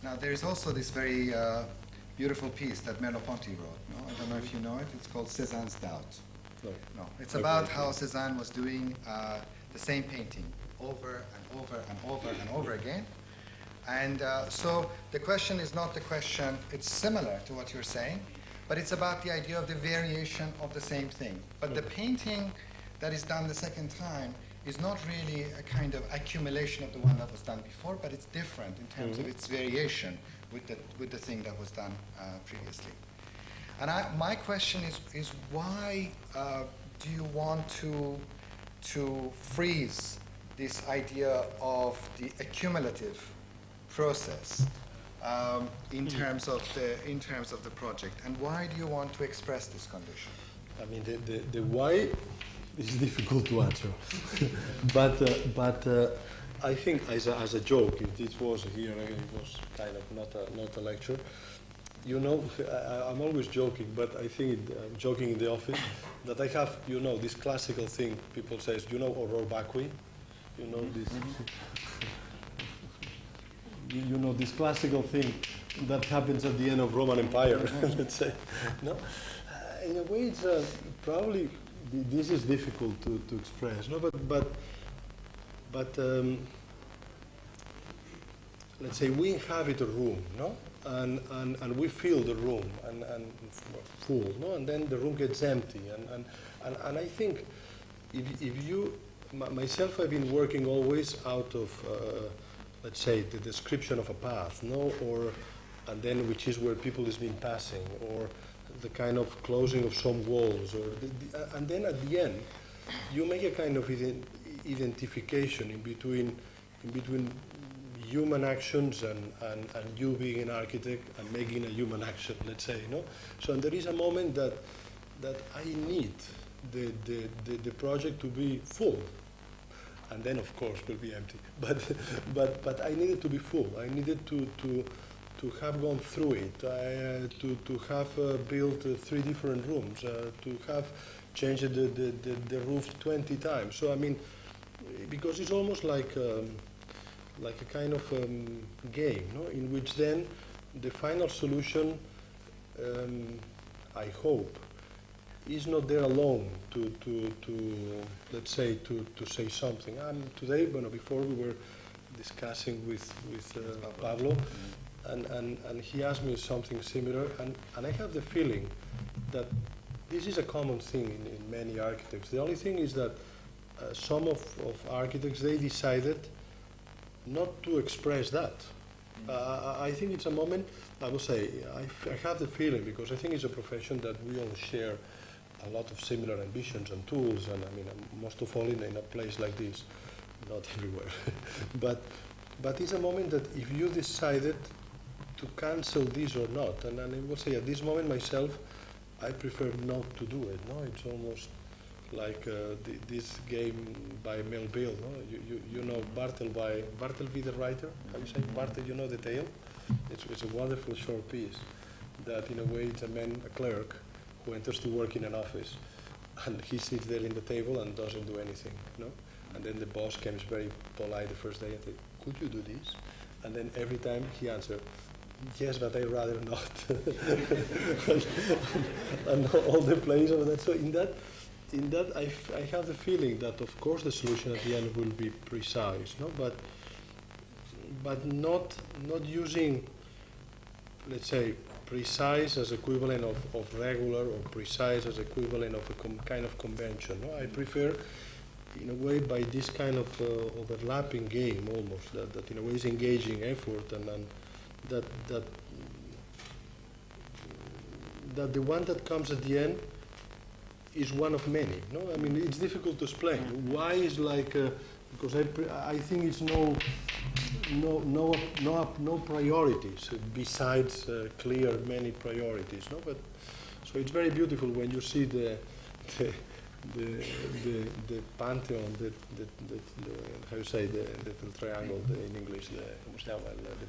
Now, there is also this very beautiful piece that Merleau-Ponty wrote. No? I don't know if you know it. It's called Cézanne's Doubt. No. It's about how Cézanne was doing the same painting over and over and over and over again. And so the question is not the question, it's similar to what you're saying, but it's about the idea of the variation of the same thing. But the painting that is done the second time is not really a kind of accumulation of the one that was done before, but it's different in terms of its variation with the thing that was done previously. And my question is why do you want to freeze this idea of the accumulative process in terms of the project, and why do you want to express this condition? I mean, the why is difficult to answer, but I think as a joke, it was here. It was kind of not a lecture. you know, I'm always joking, but I think I'm joking in the office that I have, you know, this classical thing people say, you know, Aurore Bacqui, you know this, you know this classical thing that happens at the end of Roman Empire, let's say, no? In a way, it's probably this is difficult to express, no? But let's say we inhabit a room, no? And we fill the room and full, no? And then the room gets empty. And I think if you, myself, I've been working always out of, let's say, the description of a path, no? Or, and then which is where people has been passing, or the kind of closing of some walls, or and then at the end, you make a kind of identification in between human actions and you being an architect and making a human action, let's say, no? So and there is a moment that I need the project to be full, and then of course will be empty. But I needed to be full. I needed to have gone through it, to have built 3 different rooms, to have changed the roof 20 times. So I mean, because it's almost like a kind of game, no? In which then the final solution, I hope, is not there alone to let's say to say something. Today, before we were discussing with Pablo, and he asked me something similar, and I have the feeling that this is a common thing in many architects. The only thing is that some of architects, they decided not to express that. I think it's a moment, I will say, I have the feeling, because I think it's a profession that we all share a lot of similar ambitions and tools, and I mean, most of all in a place like this, not everywhere. but it's a moment that if you decided to cancel this or not, and I will say at this moment myself, I prefer not to do it. No, it's almost like this game by Melville. No? You know Bartleby, the writer. How you say Bartleby? You know the tale. It's a wonderful short piece that, in a way, it's a clerk who enters to work in an office, and he sits there in the table and doesn't do anything. No, and then the boss comes very polite the first day and says, "Could you do this?" And then every time he answered, "Yes, but I'd rather not." and all the plays of that. So in that, I have the feeling that, of course, the solution at the end will be precise, no? But not using, let's say, precise as equivalent of regular, or precise as equivalent of a kind of convention. No? I prefer, in a way, by this kind of overlapping game almost, that in a way is engaging effort, and that the one that comes at the end is one of many. No, I mean, it's difficult to explain. Why is like because I think it's no priorities besides clear many priorities. No, but so it's very beautiful when you see the pantheon, how you say the triangle in English, the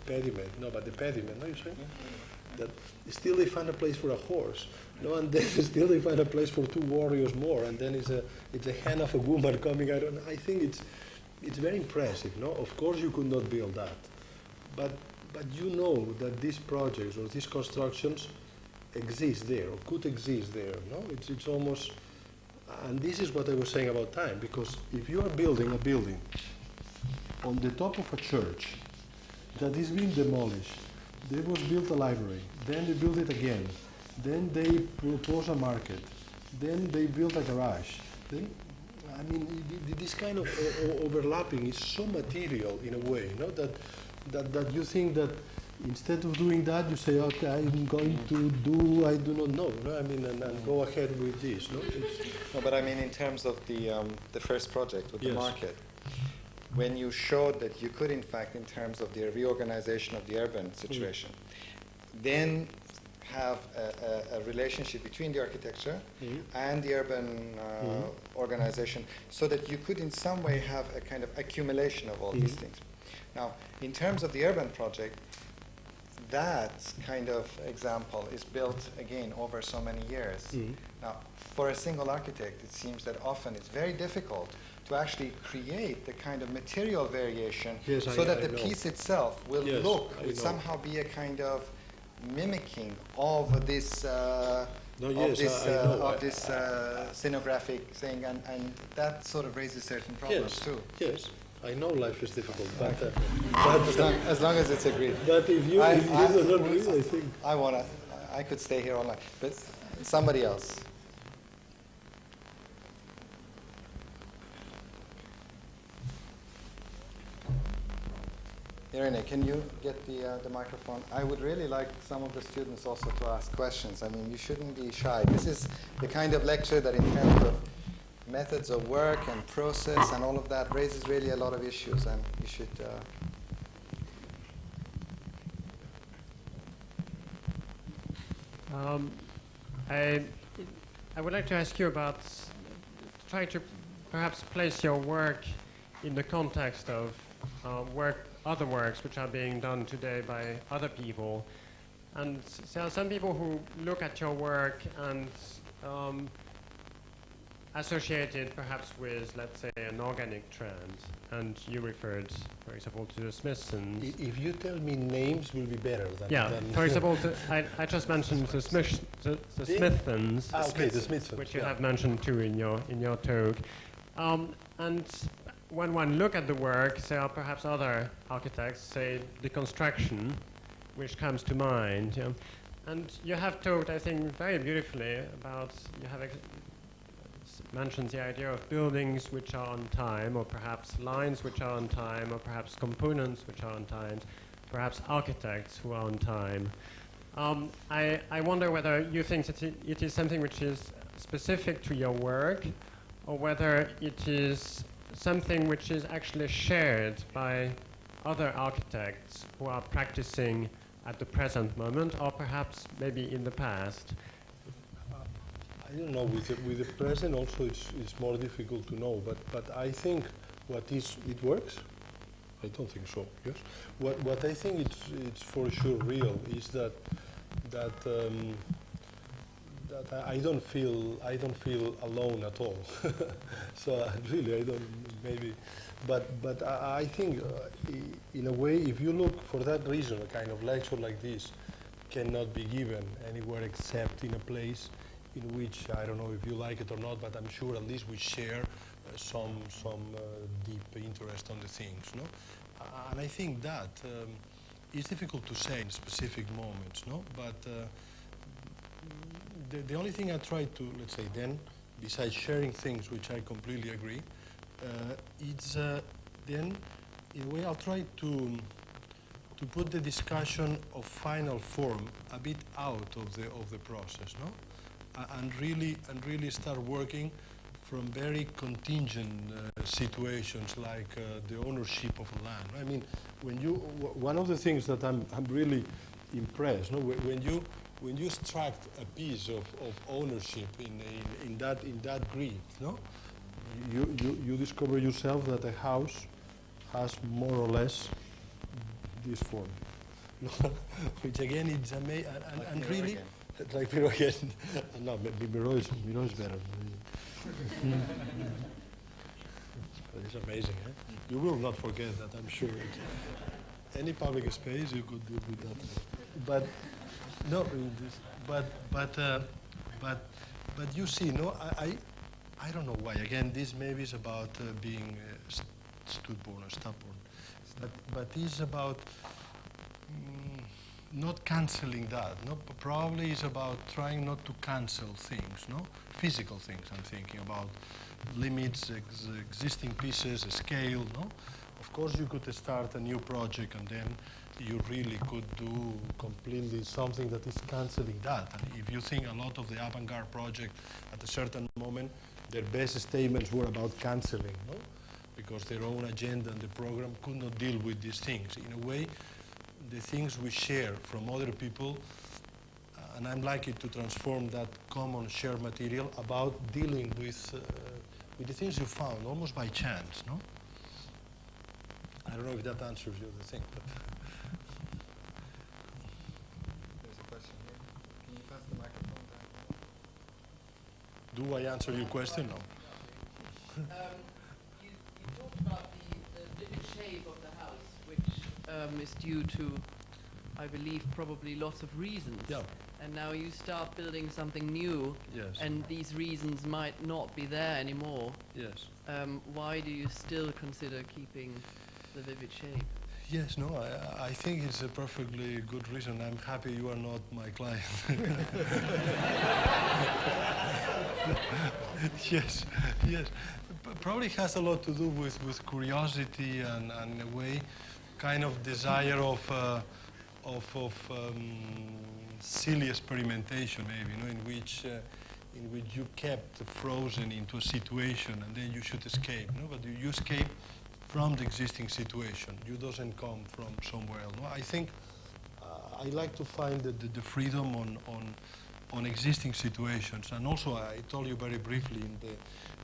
pediment. No, but the pediment. No, you say. That still they find a place for a horse, no, and then still they find a place for 2 warriors more, and then it's a hand of a woman coming out. And I think it's very impressive, no? Of course you could not build that, but you know that these projects or these constructions exist there, or could exist there, no? It's almost, and this is what I was saying about time, because if you are building a building on the top of a church that is being demolished, there was built a library, then they built it again, then they proposed a market, then they built a garage. Then, I mean, this kind of overlapping is so material in a way, no? That you think that instead of doing that, you say, okay, I'm going to do, I do not know, no? I mean, and go ahead with this, no? No, but I mean, in terms of the first project with the market, when you showed that you could, in fact, in terms of the reorganization of the urban situation, then have a relationship between the architecture and the urban organization, so that you could in some way have a kind of accumulation of all these things. Now, in terms of the urban project, that kind of example is built again over so many years. Mm. Now, for a single architect, it seems that often it's very difficult to actually create the kind of material variation Yes, so that I the know. piece itself will Yes, look, I will know. somehow be a kind of mimicking of this No, yes, I know. scenographic thing, and that sort of raises certain problems Yes, too. yes. I know life is difficult, but As long as it's agreed. but if you I don't agree, I think. I could stay here all night, but somebody else. Irene, can you get the microphone? I would really like some of the students also to ask questions. I mean, you shouldn't be shy. This is the kind of lecture that in terms of methods of work and process and all of that raises really a lot of issues, and you should... I would like to ask you about try to perhaps place your work in the context of other works which are being done today by other people. And there are some people who look at your work and associate it perhaps with, let's say, an organic trend. And you referred, for example, to the Smithsons. If you tell me names, will be better than. Yeah, for example, I just mentioned the Smithsons, okay, the Smithsons, which you have mentioned too in your talk. And when one look at the work, there are perhaps other architects, say the construction, which comes to mind. You know. And you have talked, I think, very beautifully about, you have mentioned the idea of buildings which are on time, or perhaps lines which are on time, or perhaps components which are on time, perhaps architects who are on time. I wonder whether you think that it is something which is specific to your work, or whether it is something which is actually shared by other architects who are practicing at the present moment, or perhaps maybe in the past. I don't know. With the present, also, it's more difficult to know. But I think it works. I don't think so. Yes. What I think it's for sure real is that I don't feel alone at all. So really, I don't maybe. But I think in a way, if you look for that reason, a kind of lecture like this cannot be given anywhere except in a place in which, I don't know if you like it or not, but I'm sure at least we share some deep interest on the things, no? And I think that it's difficult to say in specific moments, no? But the only thing I try to, let's say then, besides sharing things which I completely agree, it's then, in a way, I'll try to put the discussion of final form a bit out of the process, no? And really start working from very contingent situations like the ownership of land. I mean, one of the things that I'm really impressed, no? when you extract a piece of ownership in that grid, no? You discover yourself that a house has more or less this form, which again is amazing and really. Again. Like Miro again. No, Miro is better. But it's amazing, eh? You will not forget that, I'm sure. Any public space you could do with that. But no, but you see, no, I don't know why. Again, this maybe is about being stubborn or stubborn, but it's about. Not cancelling that, no? Probably it's about trying not to cancel things, no? Physical things, I'm thinking about limits, existing pieces, scale, no? Of course you could start a new project and then you really could do completely something that is cancelling that. And if you think a lot of the avant-garde project at a certain moment, their best statements were about cancelling, no? Because their own agenda and the program could not deal with these things. In a way, the things we share from other people, and I'm likely to transform that common shared material about dealing with the things you found, almost by chance, no? I don't know if that answers you, the thing, but... Do I answer your question? No. You talked about the vivid shape of the house, which is due to, I believe, probably lots of reasons. Yeah. And now you start building something new, Yes. and these reasons might not be there anymore. Yes. Why do you still consider keeping the vivid shape? Yes, no, I think it's a perfectly good reason. I'm happy you are not my client. Yes, yes. Probably has a lot to do with curiosity and in a way, kind of desire of silly experimentation, maybe, you know, in which you kept frozen into a situation and then you should escape. No, but you escape from the existing situation. You doesn't come from somewhere else. No? I think I like to find the freedom on existing situations. And also, I told you very briefly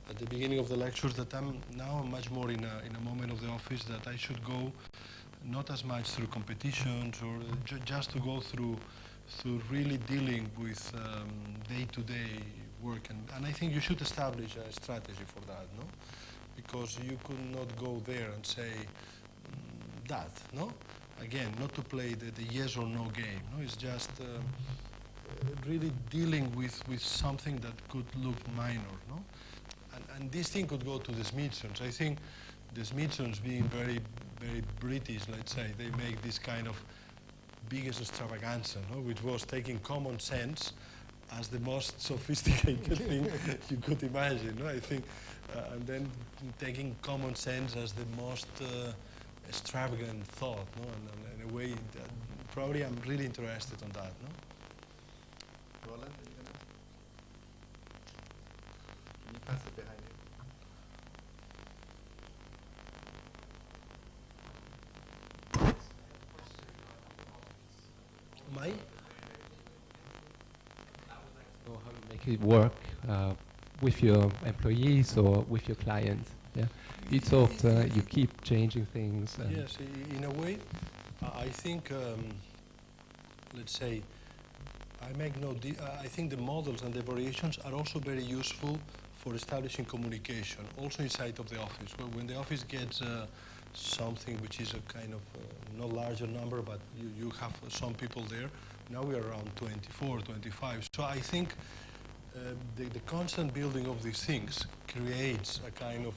at the beginning of the lectures that I'm now much more in a moment of the office that I should go not as much through competitions or just to go through really dealing with day-to-day work. And I think you should establish a strategy for that, no? Because you could not go there and say that, no? Again, not to play the yes or no game, no? It's just really dealing with something that could look minor, no? And this thing could go to the Smithsons. I think the Smithsons, being very, very British, let's say, they make this kind of biggest extravaganza, no? Which was taking common sense as the most sophisticated thing you could imagine, no? I think, and then taking common sense as the most extravagant thought, no? And in a way, probably I'm really interested on that, no? Roland, are you gonna? Can you pass it behind you? My? Or how you make it work with your employees or with your clients. Yeah, you talked. You keep changing things. Yes, in a way, I think. Let's say, I think the models and the variations are also very useful for establishing communication, also inside of the office. When the office gets something which is a kind of not larger number, but you have some people there. Now we are around 24, 25. So I think the constant building of these things creates a kind of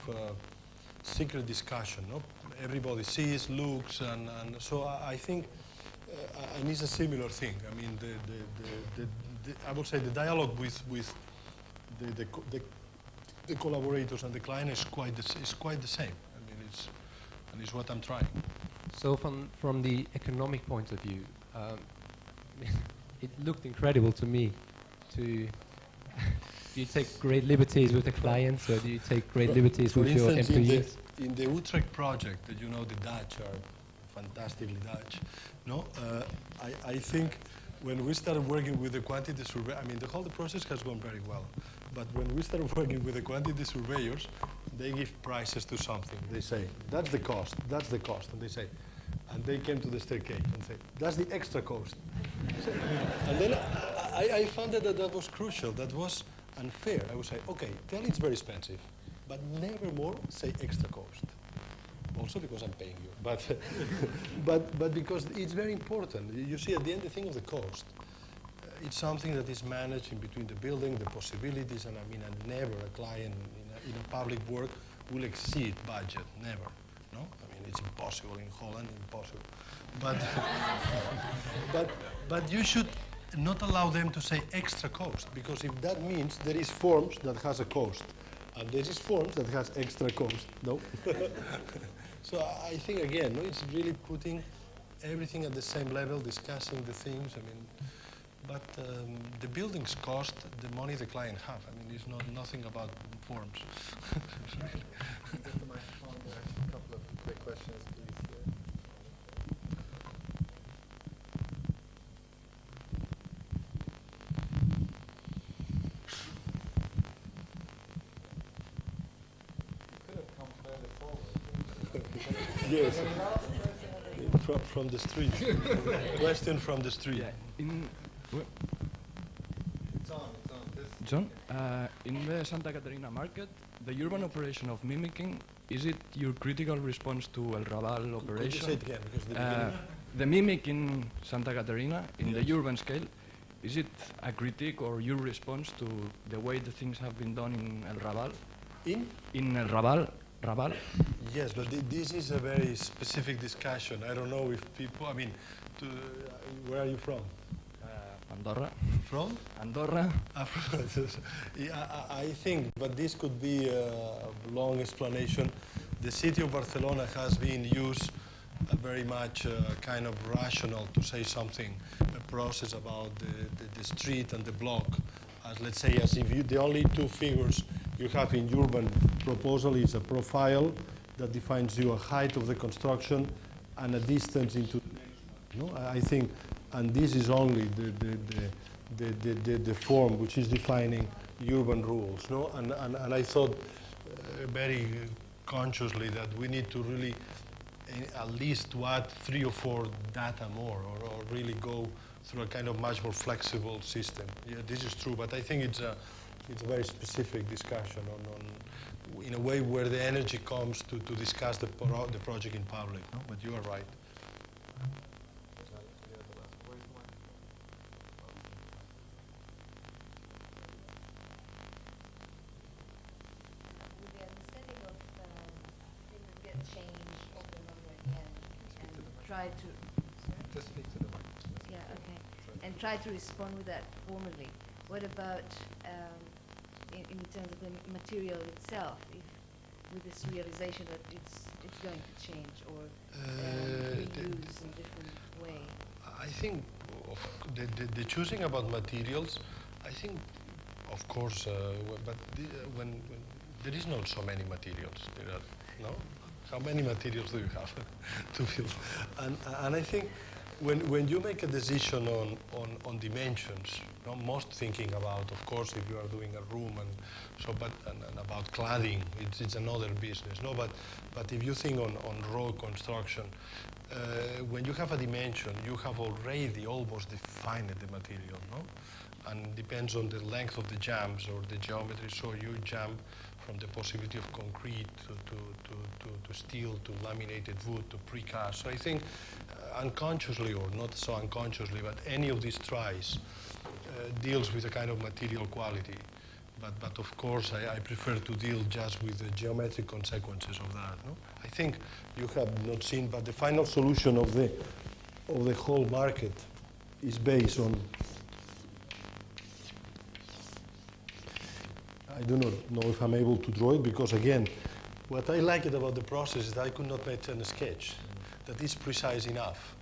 secret discussion. No? Everybody sees, looks, and so I think and it's a similar thing. I mean, I would say the dialogue with the collaborators and the client is quite the same. I mean, it's what I'm trying. So from the economic point of view, it looked incredible to me. Do you take great liberties with the clients, or do you take great liberties with your employees? In the Utrecht project, that you know the Dutch are fantastically Dutch. No, I think when we started working with the quantity survey, I mean the whole process has gone very well. But when we started working with the quantity surveyors, they give prices to something. They say that's the cost, and they say, and they came to the staircase and say that's the extra cost. And then I found that was crucial. That was unfair. I would say, okay, tell it's very expensive, but never more say extra cost. Also because I'm paying you, but because it's very important. You see, at the end, the thing of the cost, it's something that is managed in between the building, the possibilities, and I mean, and never a client in a public work will exceed budget, never. No, I mean, it's impossible in Holland, impossible. But you should not allow them to say extra cost, because if that means there is forms that has a cost, and there is forms that has extra cost. No. So I think, again, no, it's really putting everything at the same level, discussing the things. I mean, but the buildings cost the money the client have. I mean, it's nothing about forms. Really. Just the microphone there. A couple of quick questions, please. Yes, from the street. Question from the street. It's on. John, in the Santa Catarina market, the urban operation of mimicking, is it your critical response to El Raval operation? Could you say it again, because the beginning? The mimic in Santa Catarina, in the urban scale, is it a critique or your response to the way the things have been done in El Raval? In El Raval? Yes, but this is a very specific discussion. I don't know if people, I mean, where are you from? Andorra. From? Andorra. Yeah, I think, but this could be a long explanation. The city of Barcelona has been used very much kind of rational to say something, a process about the street and the block, as let's say, as if the only two figures you have in urban proposal is a profile that defines you a height of the construction and a distance into. No, I think, and this is only the form which is defining urban rules. No, and I thought very consciously that we need to really at least to add 3 or 4 data more, or really go through a kind of much more flexible system. Yeah, this is true, but I think it's a very specific discussion on in a way where the energy comes to discuss the project in public. No? But you are right. With the understanding of things get changed over and over again, and try to. Sorry? Just speak to the mic. Yeah, okay. And try to respond with that formally. What about in terms of the material itself, if with this realization that it's going to change or reuse in different way? I think the choosing about materials, I think, of course, but when there is not so many materials, there are, no? How many materials do you have to build? And I think when you make a decision on dimensions, no, most thinking about, of course, if you are doing a room and so, but and about cladding, it's another business, no. But if you think on raw construction, when you have a dimension, you have already almost defined the material, no, and depends on the length of the jambs or the geometry. So you jump from the possibility of concrete to steel to laminated wood to precast. So I think unconsciously or not so unconsciously, but any of these tries deals with a kind of material quality. But of course, I prefer to deal just with the geometric consequences of that. No? I think you have not seen, but the final solution of the whole market is based on. I do not know if I'm able to draw it because, again, what I liked about the process is that I could not make a sketch that is precise enough.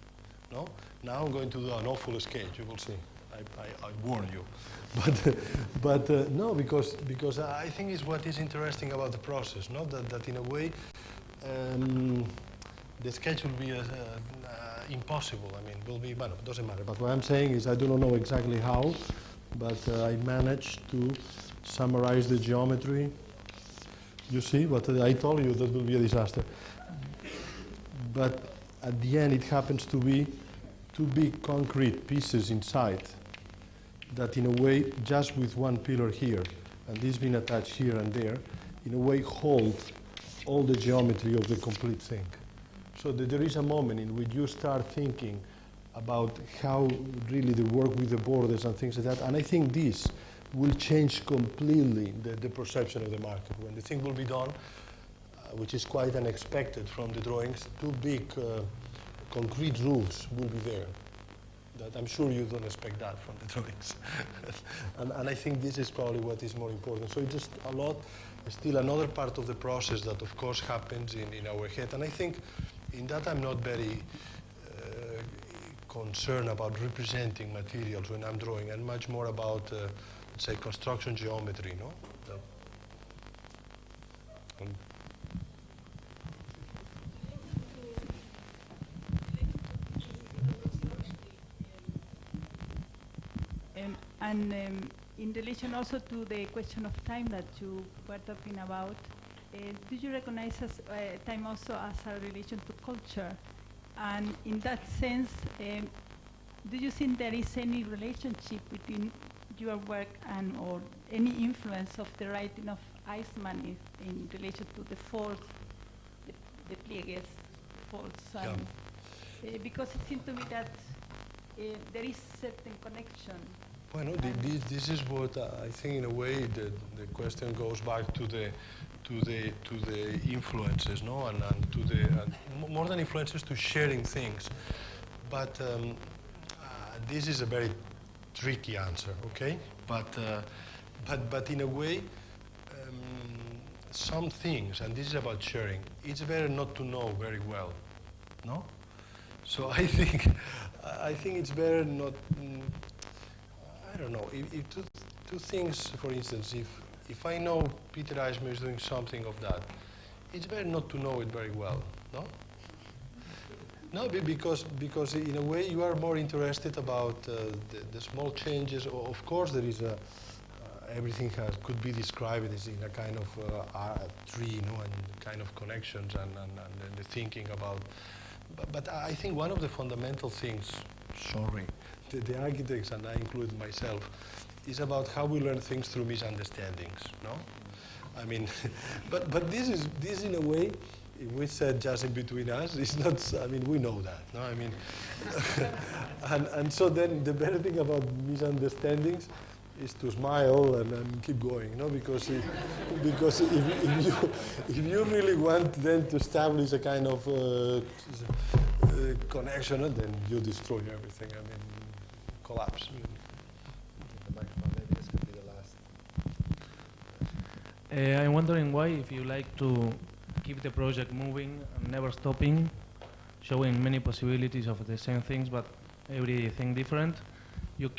No? Now I'm going to do an awful sketch. You will see. I warn you. But no, because I think it's what is interesting about the process. No? That in a way the sketch will be impossible. I mean, will be. Well, it doesn't matter. But what I'm saying is I do not know exactly how, but I managed to summarize the geometry. You see, but I told you that will be a disaster. But at the end, it happens to be 2 big concrete pieces inside that, in a way, just with one pillar here, and this being attached here and there, in a way hold all the geometry of the complete thing. So that there is a moment in which you start thinking about how really the work with the borders and things like that, and I think this will change completely the perception of the market. When the thing will be done, which is quite unexpected from the drawings, 2 big concrete roofs will be there. That I'm sure you don't expect that from the drawings. and I think this is probably what is more important. So it's just a lot, still another part of the process that of course happens in our head. And I think in that I'm not very concerned about representing materials when I'm drawing, and much more about, let's say, construction geometry, no? In relation also to the question of time that you were talking about, do you recognize time also as a relation to culture? And in that sense, do you think there is any relationship between your work and or any influence of the writing of Eisman in relation to the faults, the Pliegues faults? Because it seems to me that there is certain connection. Well, this is what I think, in a way, the question goes back to the influences, no, and to the more than influences, to sharing things. But this is a very tricky answer, okay? But in a way, some things, and this is about sharing, it's better not to know very well, no? So I think it's better not. I don't know. If two things, for instance, if I know Peter Eisman is doing something of that, it's better not to know it very well, no? No, because in a way you are more interested about the small changes. Of course, there is everything could be described as in a kind of tree, no, and kind of connections and the thinking about. But I think one of the fundamental things, the architects, and I include myself, is about how we learn things through misunderstandings, no? I mean, but this is in a way, we said just in between us, it's not, I mean, we know that, no? I mean, and so then the better thing about misunderstandings is to smile and keep going, no? Because if you really want then to establish a kind of connection, then you destroy everything. I mean, collapse. The microphone, maybe this could be the last. I'm wondering why, if you like to keep the project moving and never stopping, showing many possibilities of the same things, but everything different, you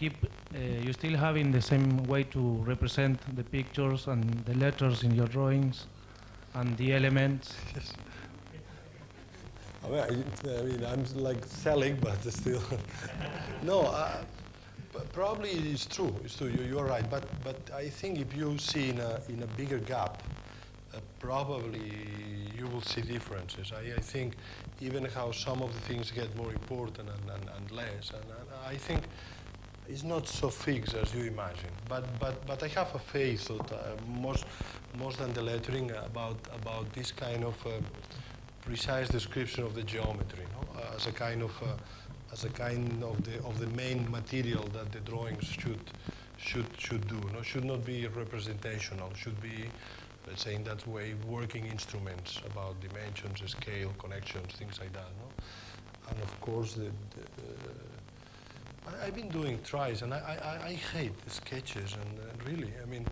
still having the same way to represent the pictures and the letters in your drawings and the elements. Yes. I mean, I'm like selling, but still. No, probably it's true. It's true. You are right. But I think if you see in a bigger gap, probably you will see differences. I think even how some of the things get more important and less. And I think it's not so fixed as you imagine. But I have a faith that more than the lettering about this kind of precise description of the geometry, no? As a kind of the main material that the drawings should do. No, should not be representational. Should be, let's say in that way, working instruments about dimensions, scale, connections, things like that. No? And of course, I've been doing tries, and I hate the sketches, and really, I mean,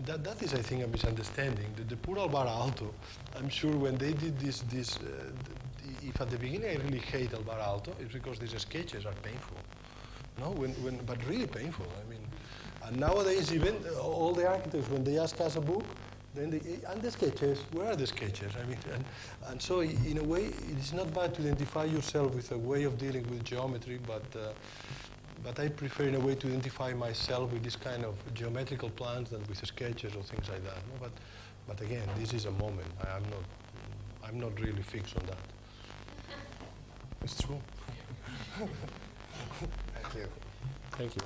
that is, I think, a misunderstanding. The poor Alvar Aalto, I'm sure when they did this, if at the beginning I really hate Alvar Aalto, it's because these sketches are painful. No, but really painful. I mean, and nowadays even all the architects, when they ask us a book, then and the sketches, where are the sketches? I mean, and so in a way, it is not bad to identify yourself with a way of dealing with geometry, but I prefer in a way to identify myself with this kind of geometrical plans than with sketches or things like that. No? But again, this is a moment. I'm not really fixed on that. It's true. Thank you. Thank you.